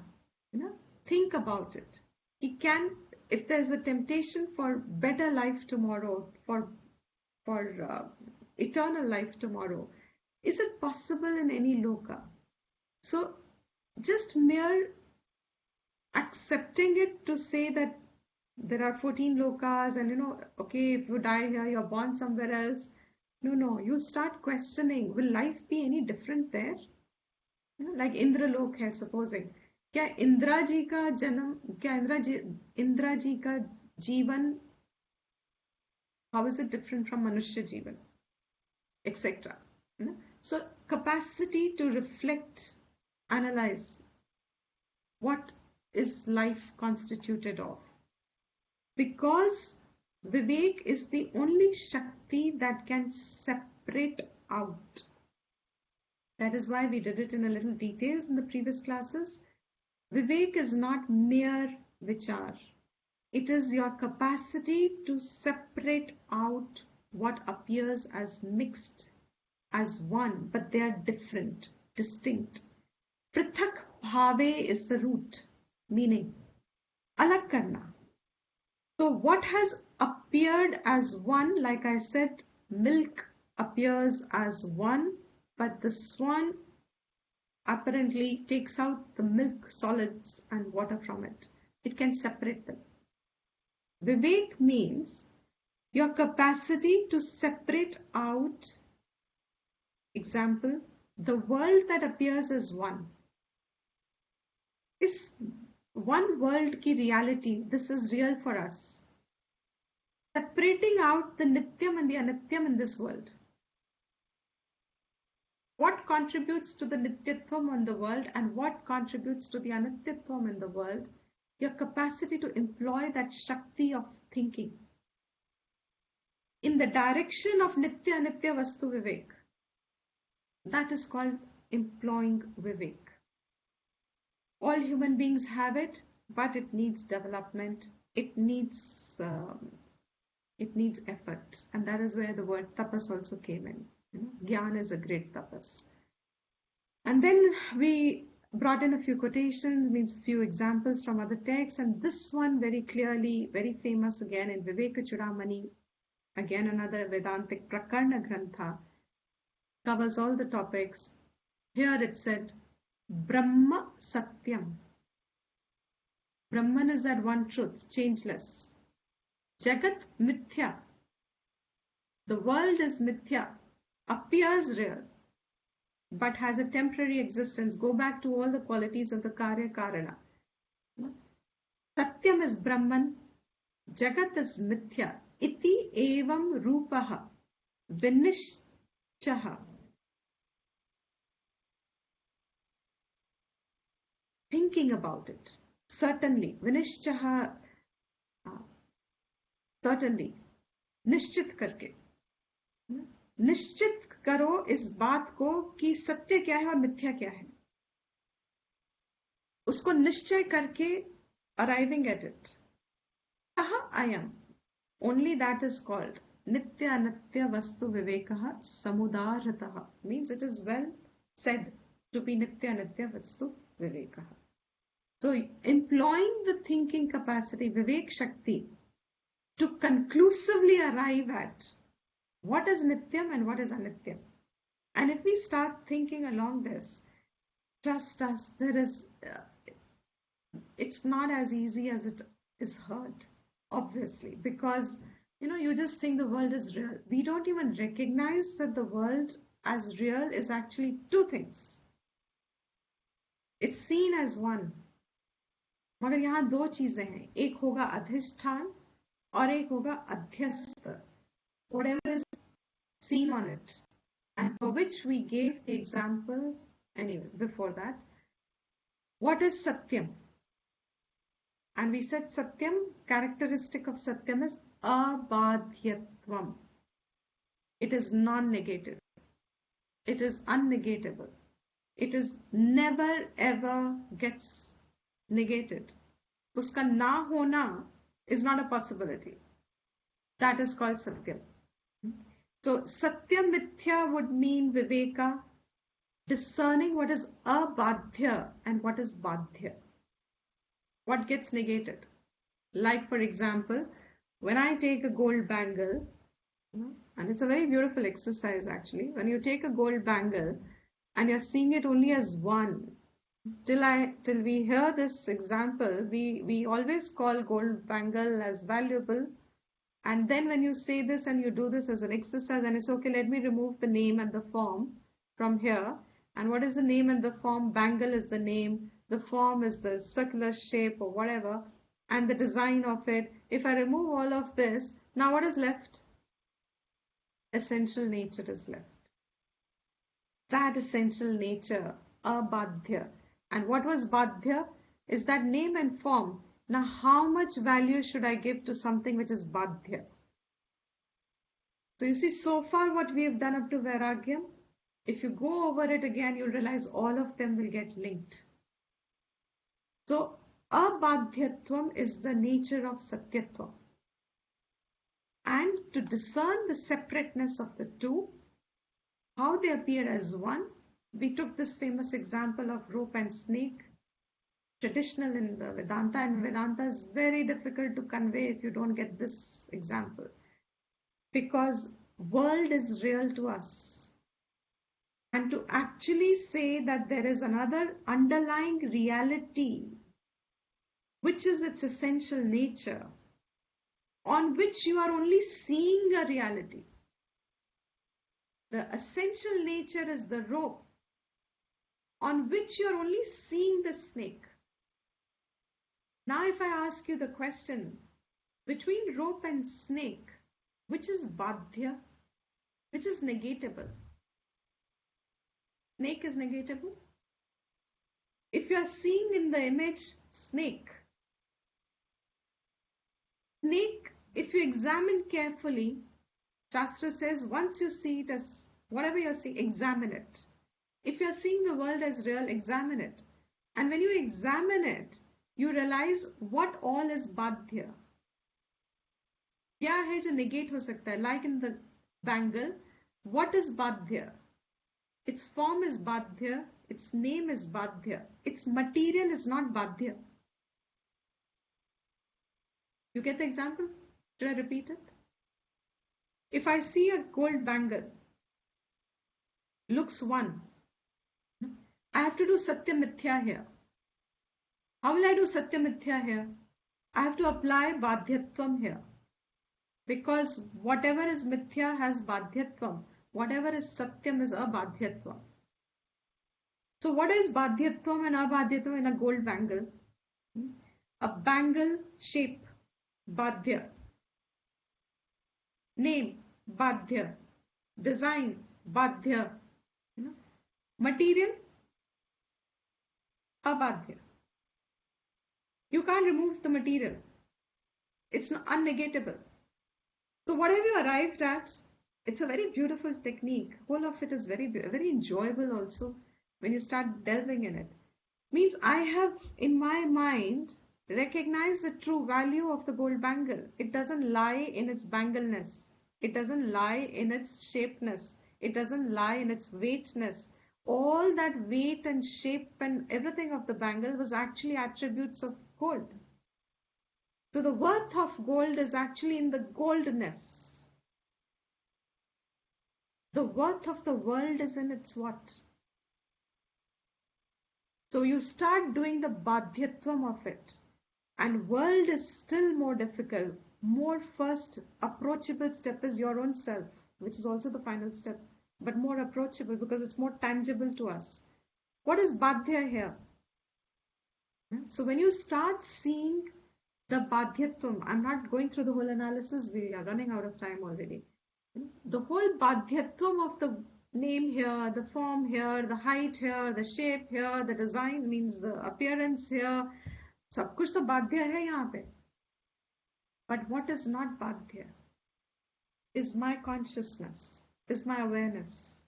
think about it. If there's a temptation for better life tomorrow, for eternal life tomorrow, is it possible in any loka? So just mere accepting it to say that there are 14 lokas and okay, if you die here, you're born somewhere else. No, you start questioning, will life be any different there? Like Indra Lok hai, supposing. क्या इंदिरा जी का जन्म, क्या इंदिरा जी का जीवन, how is it different from Manushya Jivan, etc. So capacity to reflect, analyze what is life constituted of. Because Vivek is the only Shakti that can separate out. That is why we did it in a little details in the previous classes. Vivek is not mere vichar. It is your capacity to separate out what appears as mixed, as one, but they are different, distinct. Prithak bhave is the root, meaning alag karna. So what has appeared as one, like I said, milk appears as one, but the swan apparently takes out the milk solids and water from it. It can separate them. Vivek means your capacity to separate out, example, the world that appears as one. Is one world ki reality, this is real for us. Separating out the Nityam and the Anityam in this world. What contributes to the Nityatvam in the world and what contributes to the Anityatvam in the world? Your capacity to employ that Shakti of thinking in the direction of Nitya Anitya Vastu Vivek. That is called employing Vivek. All human beings have it, but it needs development. It needs effort, and that is where the word tapas also came in. Gyan is a great tapas. And then we brought in a few quotations, means few examples from other texts, and this one very clearly, very famous again in Viveka Chudamani, again another Vedantic Prakarna Grantha, covers all the topics. Here it said, Brahma Satyam. Brahman is that one truth, changeless. Jagat Mithya. The world is Mithya, appears real, but has a temporary existence. Go back to all the qualities of the Karya Karana. Satyam is Brahman, Jagat is Mithya. Iti evam rupaha vinishchaha. Thinking about it. Certainly. Vinishchaha. Certainly. निश्चित करके. निश्चित करो इस बात को कि सत्य क्या है और मिथ्या क्या है. उसको निश्चय करके arriving at it. Aha ayam. Only that is called nitya anitya vastu vivekaha samudarataha. Means it is well said to be nitya anitya vastu vivekaha. So employing the thinking capacity, Vivek Shakti, to conclusively arrive at what is Nityam and what is Anityam. And if we start thinking along this, trust us, it's not as easy as it is heard, obviously, because you just think the world is real. We don't even recognize that the world as real is actually two things. It's seen as one. मगर यहाँ दो चीजें हैं, एक होगा अधिष्ठान और एक होगा अध्यस्त. Whatever is seen on it, and for which we gave the example anyway before that. What is Satyam? And we said Satyam, characteristic of Satyam is abadhyatvam. It is non-negative. It is unnegatable. It is never ever gets negated. Uska na hona is not a possibility. That is called Satyam. So Satya Mithya would mean Viveka, discerning what is abadhya and what is badhya. What gets negated. Like for example, when I take a gold bangle, and it's a very beautiful exercise actually, when you take a gold bangle and you're seeing it only as one, till we hear this example, we always call gold bangle as valuable. And then when you say this and you do this as an exercise, and it's okay, let me remove the name and the form from here. And what is the name and the form? Bangle is the name. The form is the circular shape or whatever. And the design of it. If I remove all of this, now what is left? Essential nature is left. that essential nature, abadhya. And what was badhya? Is that name and form. Now, how much value should I give to something which is badhya? So you see, so far what we have done up to Vairagyam, if you go over it again, you'll realize all of them will get linked. So, abadhyatvam is the nature of satyatvam. And to discern the separateness of the two, how they appear as one, we took this famous example of rope and snake, traditional in the Vedanta, and Vedanta is very difficult to convey if you don't get this example. Because world is real to us. And to actually say that there is another underlying reality, which is its essential nature, on which you are only seeing a reality. The essential nature is the rope, on which you are only seeing the snake. Now, if I ask you the question, between rope and snake, which is badhya, which is negatable? Snake is negatable. If you are seeing in the image snake, if you examine carefully, Shastra says once you see it as whatever you're seeing, examine it. If you're seeing the world as real, examine it. And when you examine it, you realize what all is badhya. क्या है जो negate हो सकता है? Like in the bangle, what is badhya? Its form is badhya, its name is badhya, its material is not badhya. You get the example? Should I repeat it? If I see a gold bangle, looks one, I have to do Satya Mithya here. How will I do Satya Mithya here? I have to apply Badhyatvam here. Because whatever is Mithya has Badhyatvam. Whatever is Satyam is Abadhyatvam. So what is Badhyatvam and Abadhyatvam in a gold bangle? A bangle shape, Badhya. Name, Badhya. Design, Badhya. Material, Abadhya. You can't remove the material. It's unnegatable. So whatever you arrived at, it's a very beautiful technique. Whole of it is very, very enjoyable also when you start delving in it. Means I have in my mind recognized the true value of the gold bangle. It doesn't lie in its bangleness. It doesn't lie in its shapeness. It doesn't lie in its weightness. All that weight and shape and everything of the bangle was actually attributes of gold. So the worth of gold is actually in the goldness. The worth of the world is in its what? So you start doing the badhyatvam of it. And world is still more difficult. More first approachable step is your own self, which is also the final step. But more approachable because it's more tangible to us. What is badhya here? So when you start seeing the badhyatvam, I'm not going through the whole analysis, we are running out of time already. The whole badhyatvam of the name here, the form here, the height here, the shape here, the design means the appearance here, सब कुछ तो बाध्य है यहाँ पे. But what is not badhya is my consciousness, is my awareness.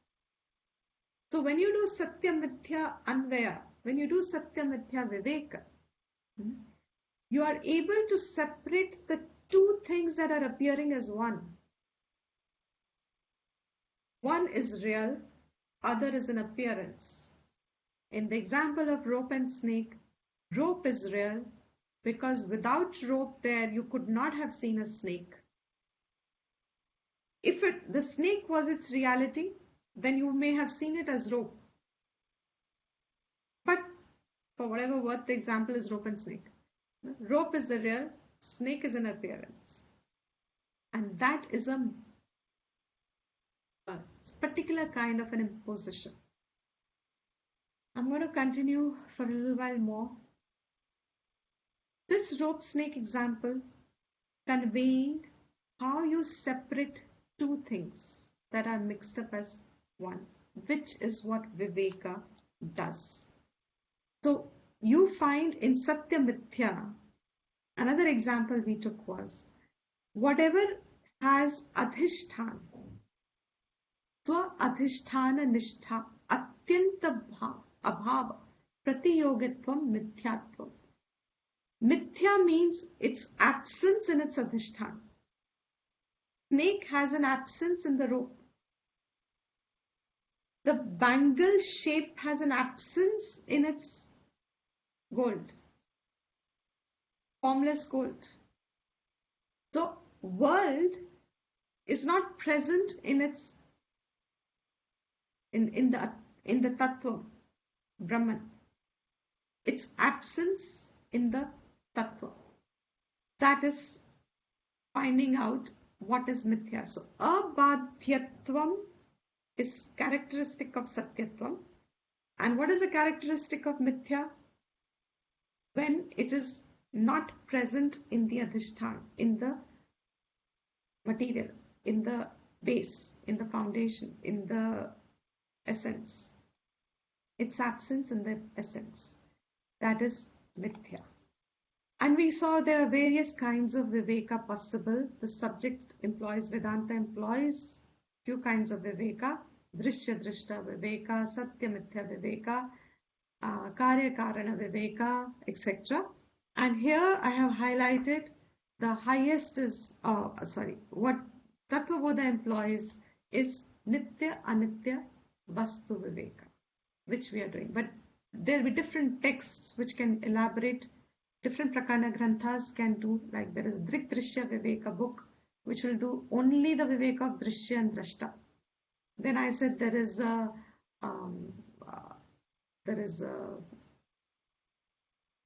So when you do Satya Mithya Anvaya, when you do Satya Mithya Viveka, you are able to separate the two things that are appearing as one. One is real, other is an appearance. In the example of rope and snake, rope is real because without rope there you could not have seen a snake. If the snake was its reality, then you may have seen it as rope. But for whatever worth, the example is rope and snake. Rope is the real, snake is an appearance. And that is a particular kind of an imposition. I'm going to continue for a little while more. This rope snake example conveying how you separate two things that are mixed up as one. which is what Viveka does. So you find in Satya Mithya, another example we took was whatever has adhishthana, swa adhishthana nishtha, atyanta abhava, pratiyogitvam mithyatvam. Mithya means its absence in its adhishthana. Snake has an absence in the rope. The bangle shape has an absence in its gold, formless gold. So world is not present in its in the tattva Brahman. Its absence in the tattva. That is finding out what is mithya. So abadhyatvam is characteristic of satyatvam. And what is the characteristic of mithya? When it is not present in the adhishthana, in the material, in the base, in the foundation, in the essence. Its absence in the essence. That is mithya. And we saw there are various kinds of viveka possible. The subject employs, Vedanta employs few kinds of viveka. Drishya drishta viveka, satya mithya viveka, karya karana viveka, etc. And here I have highlighted the highest is, what TattvaBodha employs is nitya anitya vastu viveka, which we are doing. But there will be different texts which can elaborate. Different Prakarana Granthas can do, like there is a Drik Drishya Viveka book, which will do only the Viveka of Drishya and Drashta. Then I said there is a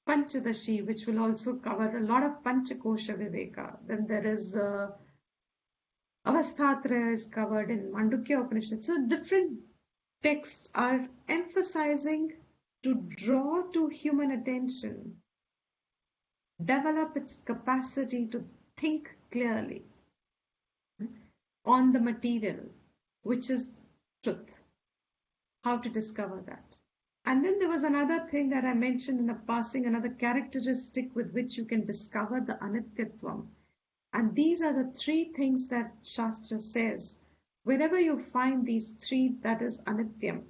Panchadashi, which will also cover a lot of Panchakosha Viveka. Then there is Avasthatraya is covered in Mandukya Upanishad. So different texts are emphasizing to draw to human attention, develop its capacity to think clearly on the material, which is truth. How to discover that. And then there was another thing that I mentioned in a passing, another characteristic with which you can discover the anityatvam. And these are the three things that Shastra says. Wherever you find these three, that is anityam.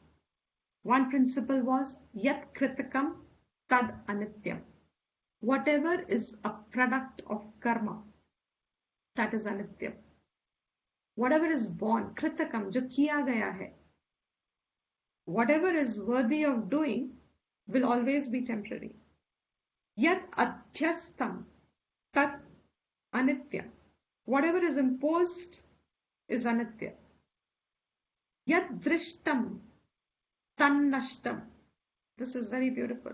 One principle was yat kritakam tad anityam. Whatever is a product of karma, that is anityam. Whatever is born, kritakam, jo kiya gaya hai, whatever is worthy of doing will always be temporary. Yat adhyastam tat anitya. Whatever is imposed is anitya. Yat drishtam tan nashtam. This is very beautiful.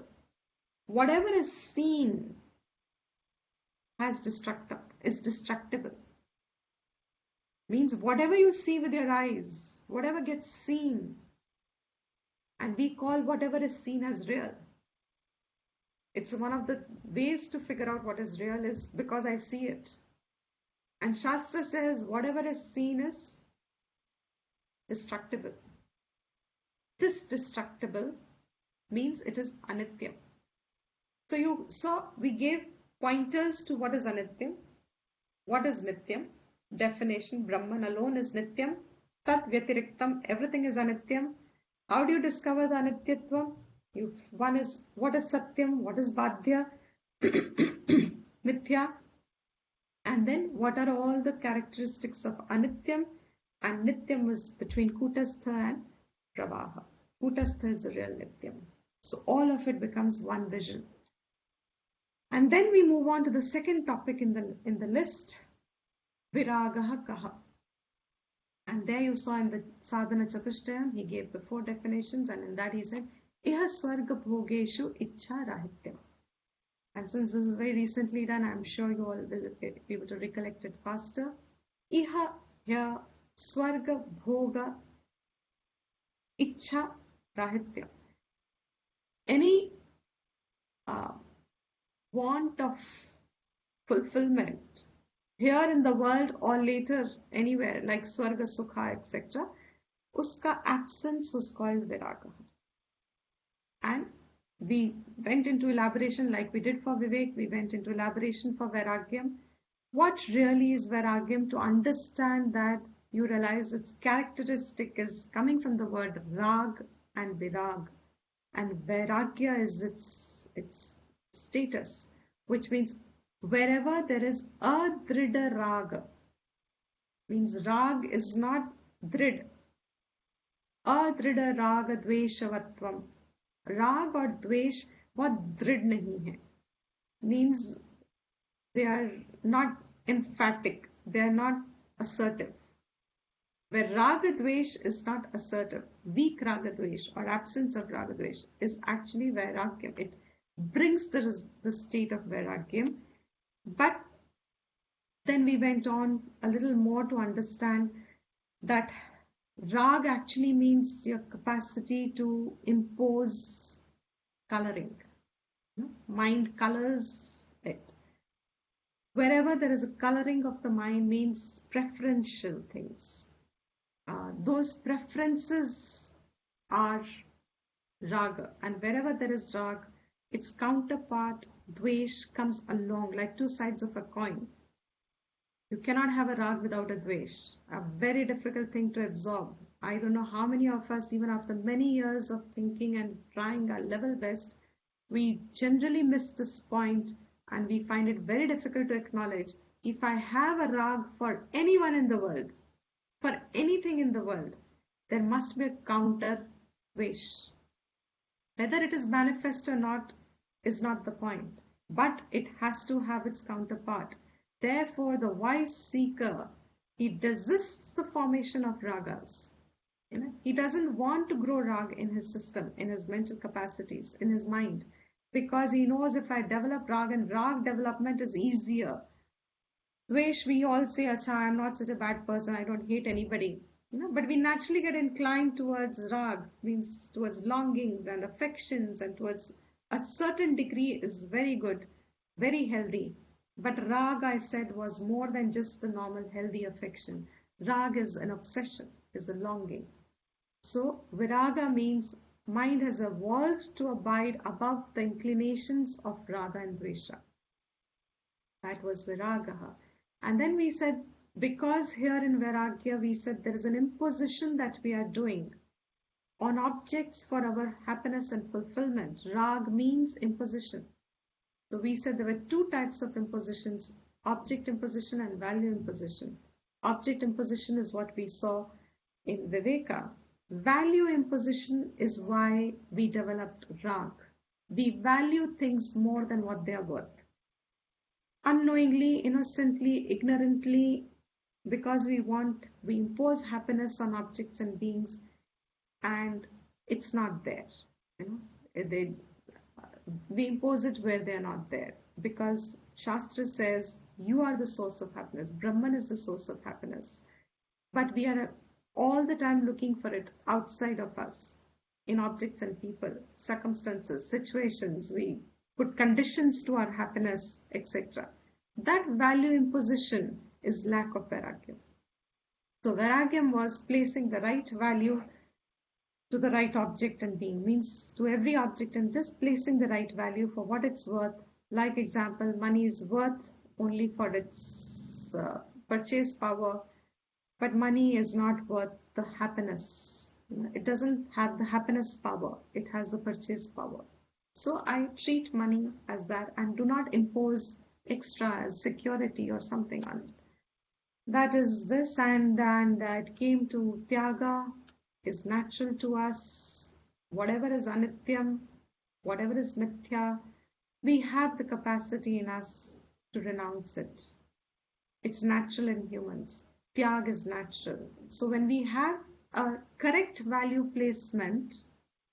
Whatever is seen is destructible. Means whatever you see with your eyes, whatever gets seen, and we call whatever is seen as real. It's one of the ways to figure out what is real is because I see it. And Shastra says whatever is seen is destructible. This destructible means it is anityam. So you saw we gave pointers to what is anityam, what is nityam. Definition: Brahman alone is nityam. Tat vyatiriktam, everything is anityam. How do you discover the anityatvam? One is what is satyam, what is badhya, mithya, and then what are all the characteristics of anityam? And nityam is between kutastha and pravaha. Kutastha is the real nityam. So all of it becomes one vision. And then we move on to the second topic in the list, viragaha kaha. And there you saw in the Sadhana Chatushtayam, he gave the 4 definitions, and in that he said, Iha Swarga Bhogeshu Ichha Rahityam. And since this is very recently done, I'm sure you all will be able to recollect it faster. Iha, here, Swarga Bhoga Ichha Rahityam. Any want of fulfillment here in the world or later anywhere, like Swarga Sukha, etc., uska absence was called viraga. And we went into elaboration like we did for Vivek, we went into elaboration for Vairagyam. What really is Vairagyam? To understand that, you realize its characteristic is coming from the word rag and virag. And Vairagya is its status, which means wherever there is a drida raga, means rag is not drid, adrida raga dveshavatvam. राग और द्वेष बहुत दृढ़ नहीं है, means they are not emphatic, they are not assertive. Where raga dvesh is not assertive, weak raga dvesh or absence of raga dvesh is actually vairagyam. It brings the state of vairagyam. But then we went on a little more to understand that rag actually means your capacity to impose coloring. Mind colors it. Wherever there is a coloring of the mind means preferential things. Those preferences are raga, and wherever there is rag, its counterpart dvesh comes along like two sides of a coin. You cannot have a rag without a dvesh. A very difficult thing to absorb. I don't know how many of us, even after many years of thinking and trying our level best, we generally miss this point and we find it very difficult to acknowledge. If I have a rag for anyone in the world, for anything in the world, there must be a counter dvesh. Whether it is manifest or not is not the point, but it has to have its counterpart. Therefore, the wise seeker, he desists the formation of ragas. He doesn't want to grow rag in his system, in his mental capacities, in his mind, because he knows if I develop rag, and rag development is easier. Dvesh, we all say, acha, I'm not such a bad person, I don't hate anybody. But we naturally get inclined towards rag, means towards longings and affections, and towards a certain degree is very good, very healthy. But rag, I said, was more than just the normal healthy affection. Rag is an obsession, is a longing. So viraga means mind has evolved to abide above the inclinations of raga and dvesha. That was viragaha. And then we said, because here in vairagya, we said there is an imposition that we are doing on objects for our happiness and fulfillment. Rag means imposition. So we said there were two types of impositions, object imposition and value imposition. Object imposition is what we saw in Viveka. Value imposition is why we developed rag. We value things more than what they are worth. Unknowingly, innocently, ignorantly, because we impose happiness on objects and beings, and it's not there. We impose it where they are not there, because Shastra says you are the source of happiness. Brahman is the source of happiness. But we are all the time looking for it outside of us, in objects and people, circumstances, situations. We put conditions to our happiness, etc. That value imposition is lack of vairagyam. So vairagyam was placing the right value to the right object and being, means to every object, and just placing the right value for what it's worth. Like example, money is worth only for its purchase power, but money is not worth the happiness. It doesn't have the happiness power, it has the purchase power. So I treat money as that and do not impose extra as security or something on it. That is this, and it came to Tyaga is natural to us. Whatever is anityam, whatever is mithya, we have the capacity in us to renounce it. It's natural in humans. Tyag is natural. So when we have a correct value placement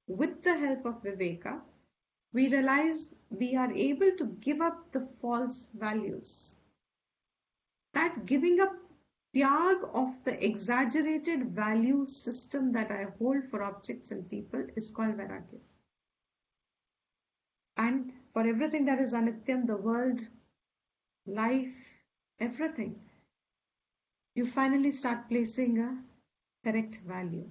with the help of Viveka, we realize we are able to give up the false values. That giving up tyag of the exaggerated value system that I hold for objects and people is called vairagya. And for everything that is anityam, the world, life, everything, you finally start placing a correct value.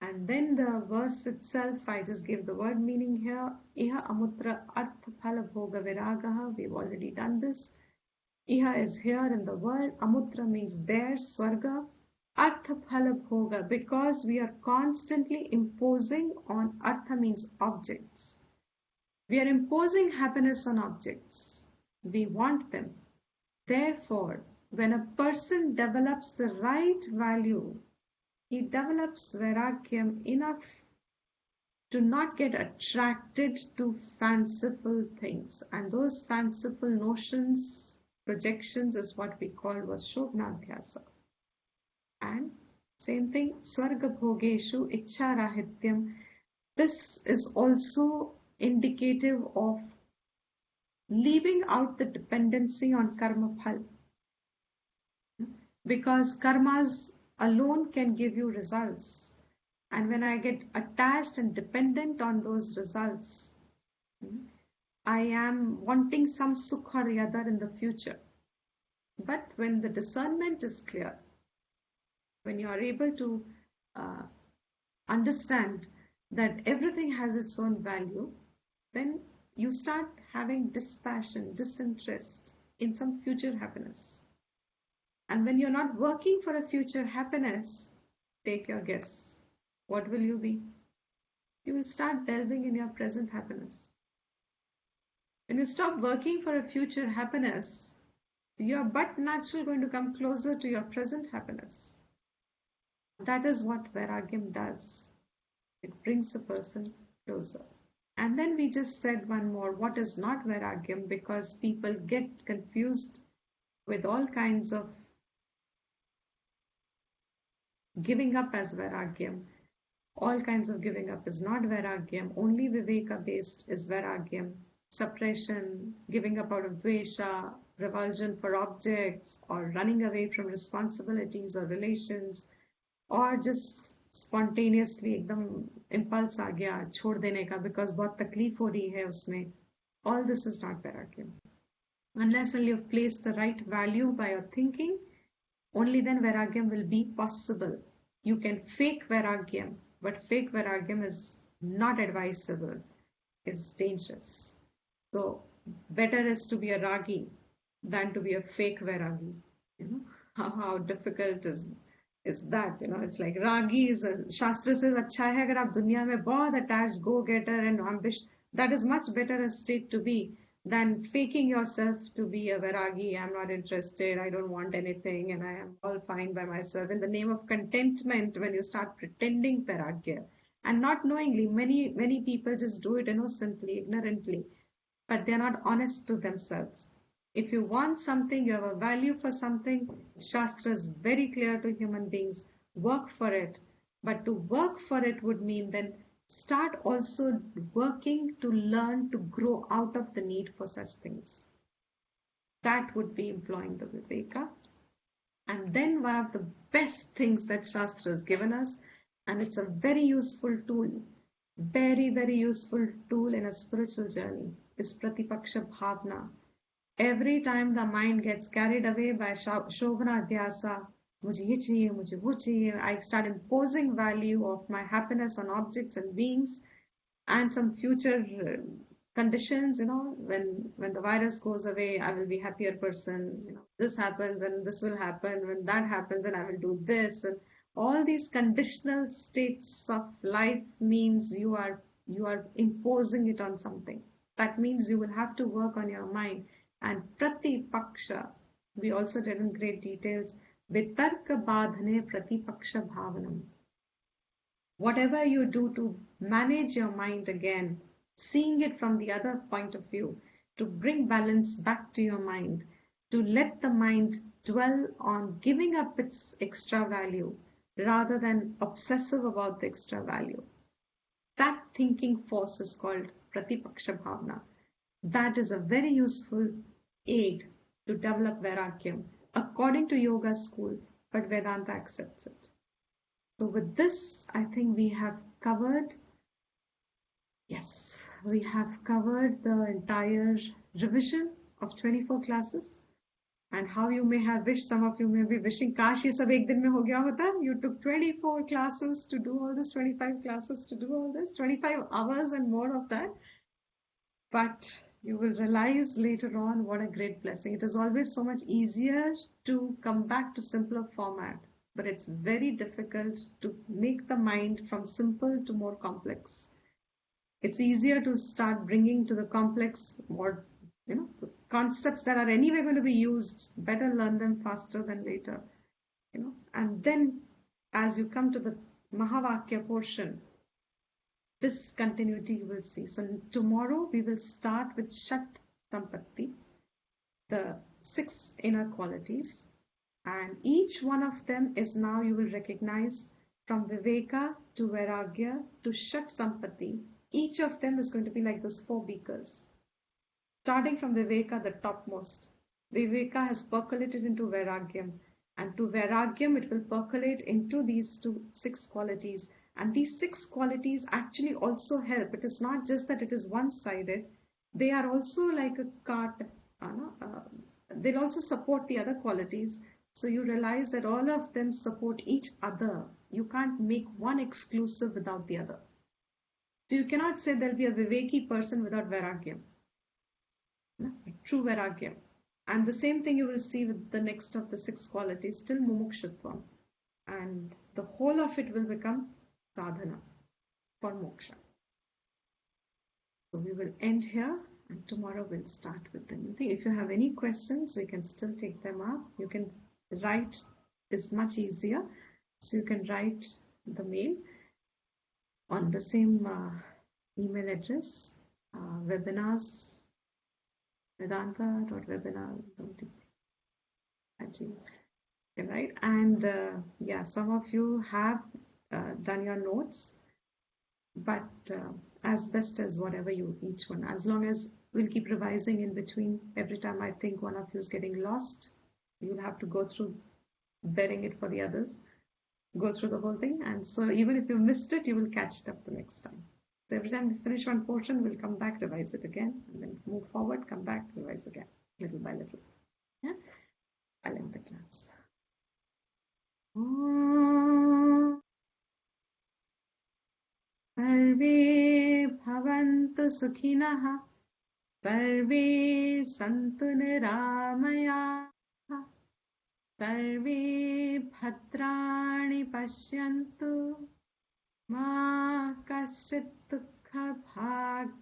And then the verse itself, I just give the word meaning here. Iha amutra artha phala bhoga viragaha. We've already done this. Iha is here in the word. Amutra means there, swarga. Artha phala bhoga, because we are constantly imposing on, artha means objects. We are imposing happiness on objects. We want them. Therefore, when a person develops the right value, he develops vairagyam enough to not get attracted to fanciful things. And those fanciful notions, projections is what we call was Shobnadhyasa. And same thing, Swarga Bhogeshu Ichcharahityam. This is also indicative of leaving out the dependency on karma phal. Because karmas alone can give you results. And when I get attached and dependent on those results, I am wanting some sukh or the other in the future. But when the discernment is clear, when you are able to understand that everything has its own value, then you start having dispassion, disinterest in some future happiness. And when you're not working for a future happiness, take your guess. What will you be? You will start delving in your present happiness. When you stop working for a future happiness, you're but naturally going to come closer to your present happiness. That is what Vairagyam does. It brings a person closer. And then we just said one more, what is not Vairagyam, because people get confused with all kinds of giving up as Vairagyam. All kinds of giving up is not Vairagyam. Only Viveka based is Vairagyam. Suppression, giving up out of Dvesha, revulsion for objects, or running away from responsibilities or relations, or just spontaneously एकदम impulse आ गया छोड़ देने का because बहुत तकलीफ हो रही है उसमें. All this is not Vairagyam. Unless only you've placed the right value by your thinking, only then Vairagyam will be possible. You can fake Vairagyam, but fake Vairagyam is not advisable. It's dangerous. So better is to be a Ragi than to be a fake Vairagi. You know how difficult is that? You know, it's like Ragi is a Shastra says अच्छा है अगर आप दुनिया में बहुत attached, go-getter and ambitious. That is much better a state to be than faking yourself to be a Vairagi. I'm not interested, I don't want anything, and I am all fine by myself. In the name of contentment, when you start pretending Vairagya, and not knowingly, many people just do it innocently, ignorantly, but they're not honest to themselves. If you want something, you have a value for something, Shastra is very clear to human beings, work for it. But to work for it would mean then start also working to learn to grow out of the need for such things. That would be employing the Viveka. And then one of the best things that Shastra has given us, and it's a very useful tool, very, very useful tool in a spiritual journey, is Pratipaksha Bhavna. Every time the mind gets carried away by Shobhana Dhyasa, मुझे ये चाहिए, मुझे वो चाहिए, I start imposing value of my happiness on objects and beings and some future conditions, you know, when the virus goes away, I will be a happier person, you know, this happens and this will happen, when that happens and I will do this, and all these conditional states of life means you are imposing it on something. That means you will have to work on your mind. And Pratipaksha, we also did in great details, Vitarka Badhane Pratipaksha Bhavanam. Whatever you do to manage your mind again, seeing it from the other point of view, to bring balance back to your mind, to let the mind dwell on giving up its extra value rather than obsessive about the extra value. That thinking force is called Pratipaksha Bhavana. That is a very useful aid to develop Vairagyam according to yoga school, but Vedanta accepts it. So with this, I think we have covered, yes, we have covered the entire revision of 24 classes. and how you may have wished, some of you may be wishing, काश ये सब एक दिन में हो गया होता. You took 24 classes to do all this, 25 classes to do all this, 25 hours and more of that. But you will realize later on what a great blessing. It is always so much easier to come back to simpler format, but it's very difficult to make the mind from simple to more complex. It's easier to start bringing to the complex more, concepts that are anyway going to be used. Better learn them faster than later, and then as you come to the Mahavakya portion, this continuity you will see. So tomorrow we will start with Shat Sampatti, the 6 inner qualities, and each one of them is now, you will recognize, from Viveka to Vairagya to Shat Sampatti. Each of them is going to be like those 4 beakers. Starting from Viveka, the topmost, Viveka has percolated into Vairagyam, and to Vairagyam it will percolate into these 6 qualities. And these 6 qualities actually also help. It is not just that it is one-sided. They are also like a cart. They'll also support the other qualities. So you realize that all of them support each other. You can't make one exclusive without the other. So you cannot say there'll be a Viveki person without Vairagyam. True Vairagyam. And the same thing you will see with the next of the 6 qualities, till Mumukshutvam. And the whole of it will become sadhana for moksha. So we will end here, and tomorrow we'll start with the new thing. If you have any questions, we can still take them up. You can write, is much easier. So you can write the mail on the same email address, webinars, vedanta.webinar@gmail. Right? And some of you have done your notes, but as best as whatever you, each one, as long as we'll keep revising in between. Every time I think one of you is getting lost, you'll have to go through bearing it for the others, go through the whole thing. And so even if you missed it, you will catch it up the next time. So every time we finish one portion, we'll come back, revise it again, and then move forward, come back, revise again, little by little. Yeah? I'll end the class. सर्वे भवन्तु सुखिनः, सर्वे सन्तु निरामयाः, सर्वे भद्राणि पश्यन्तु, मा कश्चित् दुःखभाग्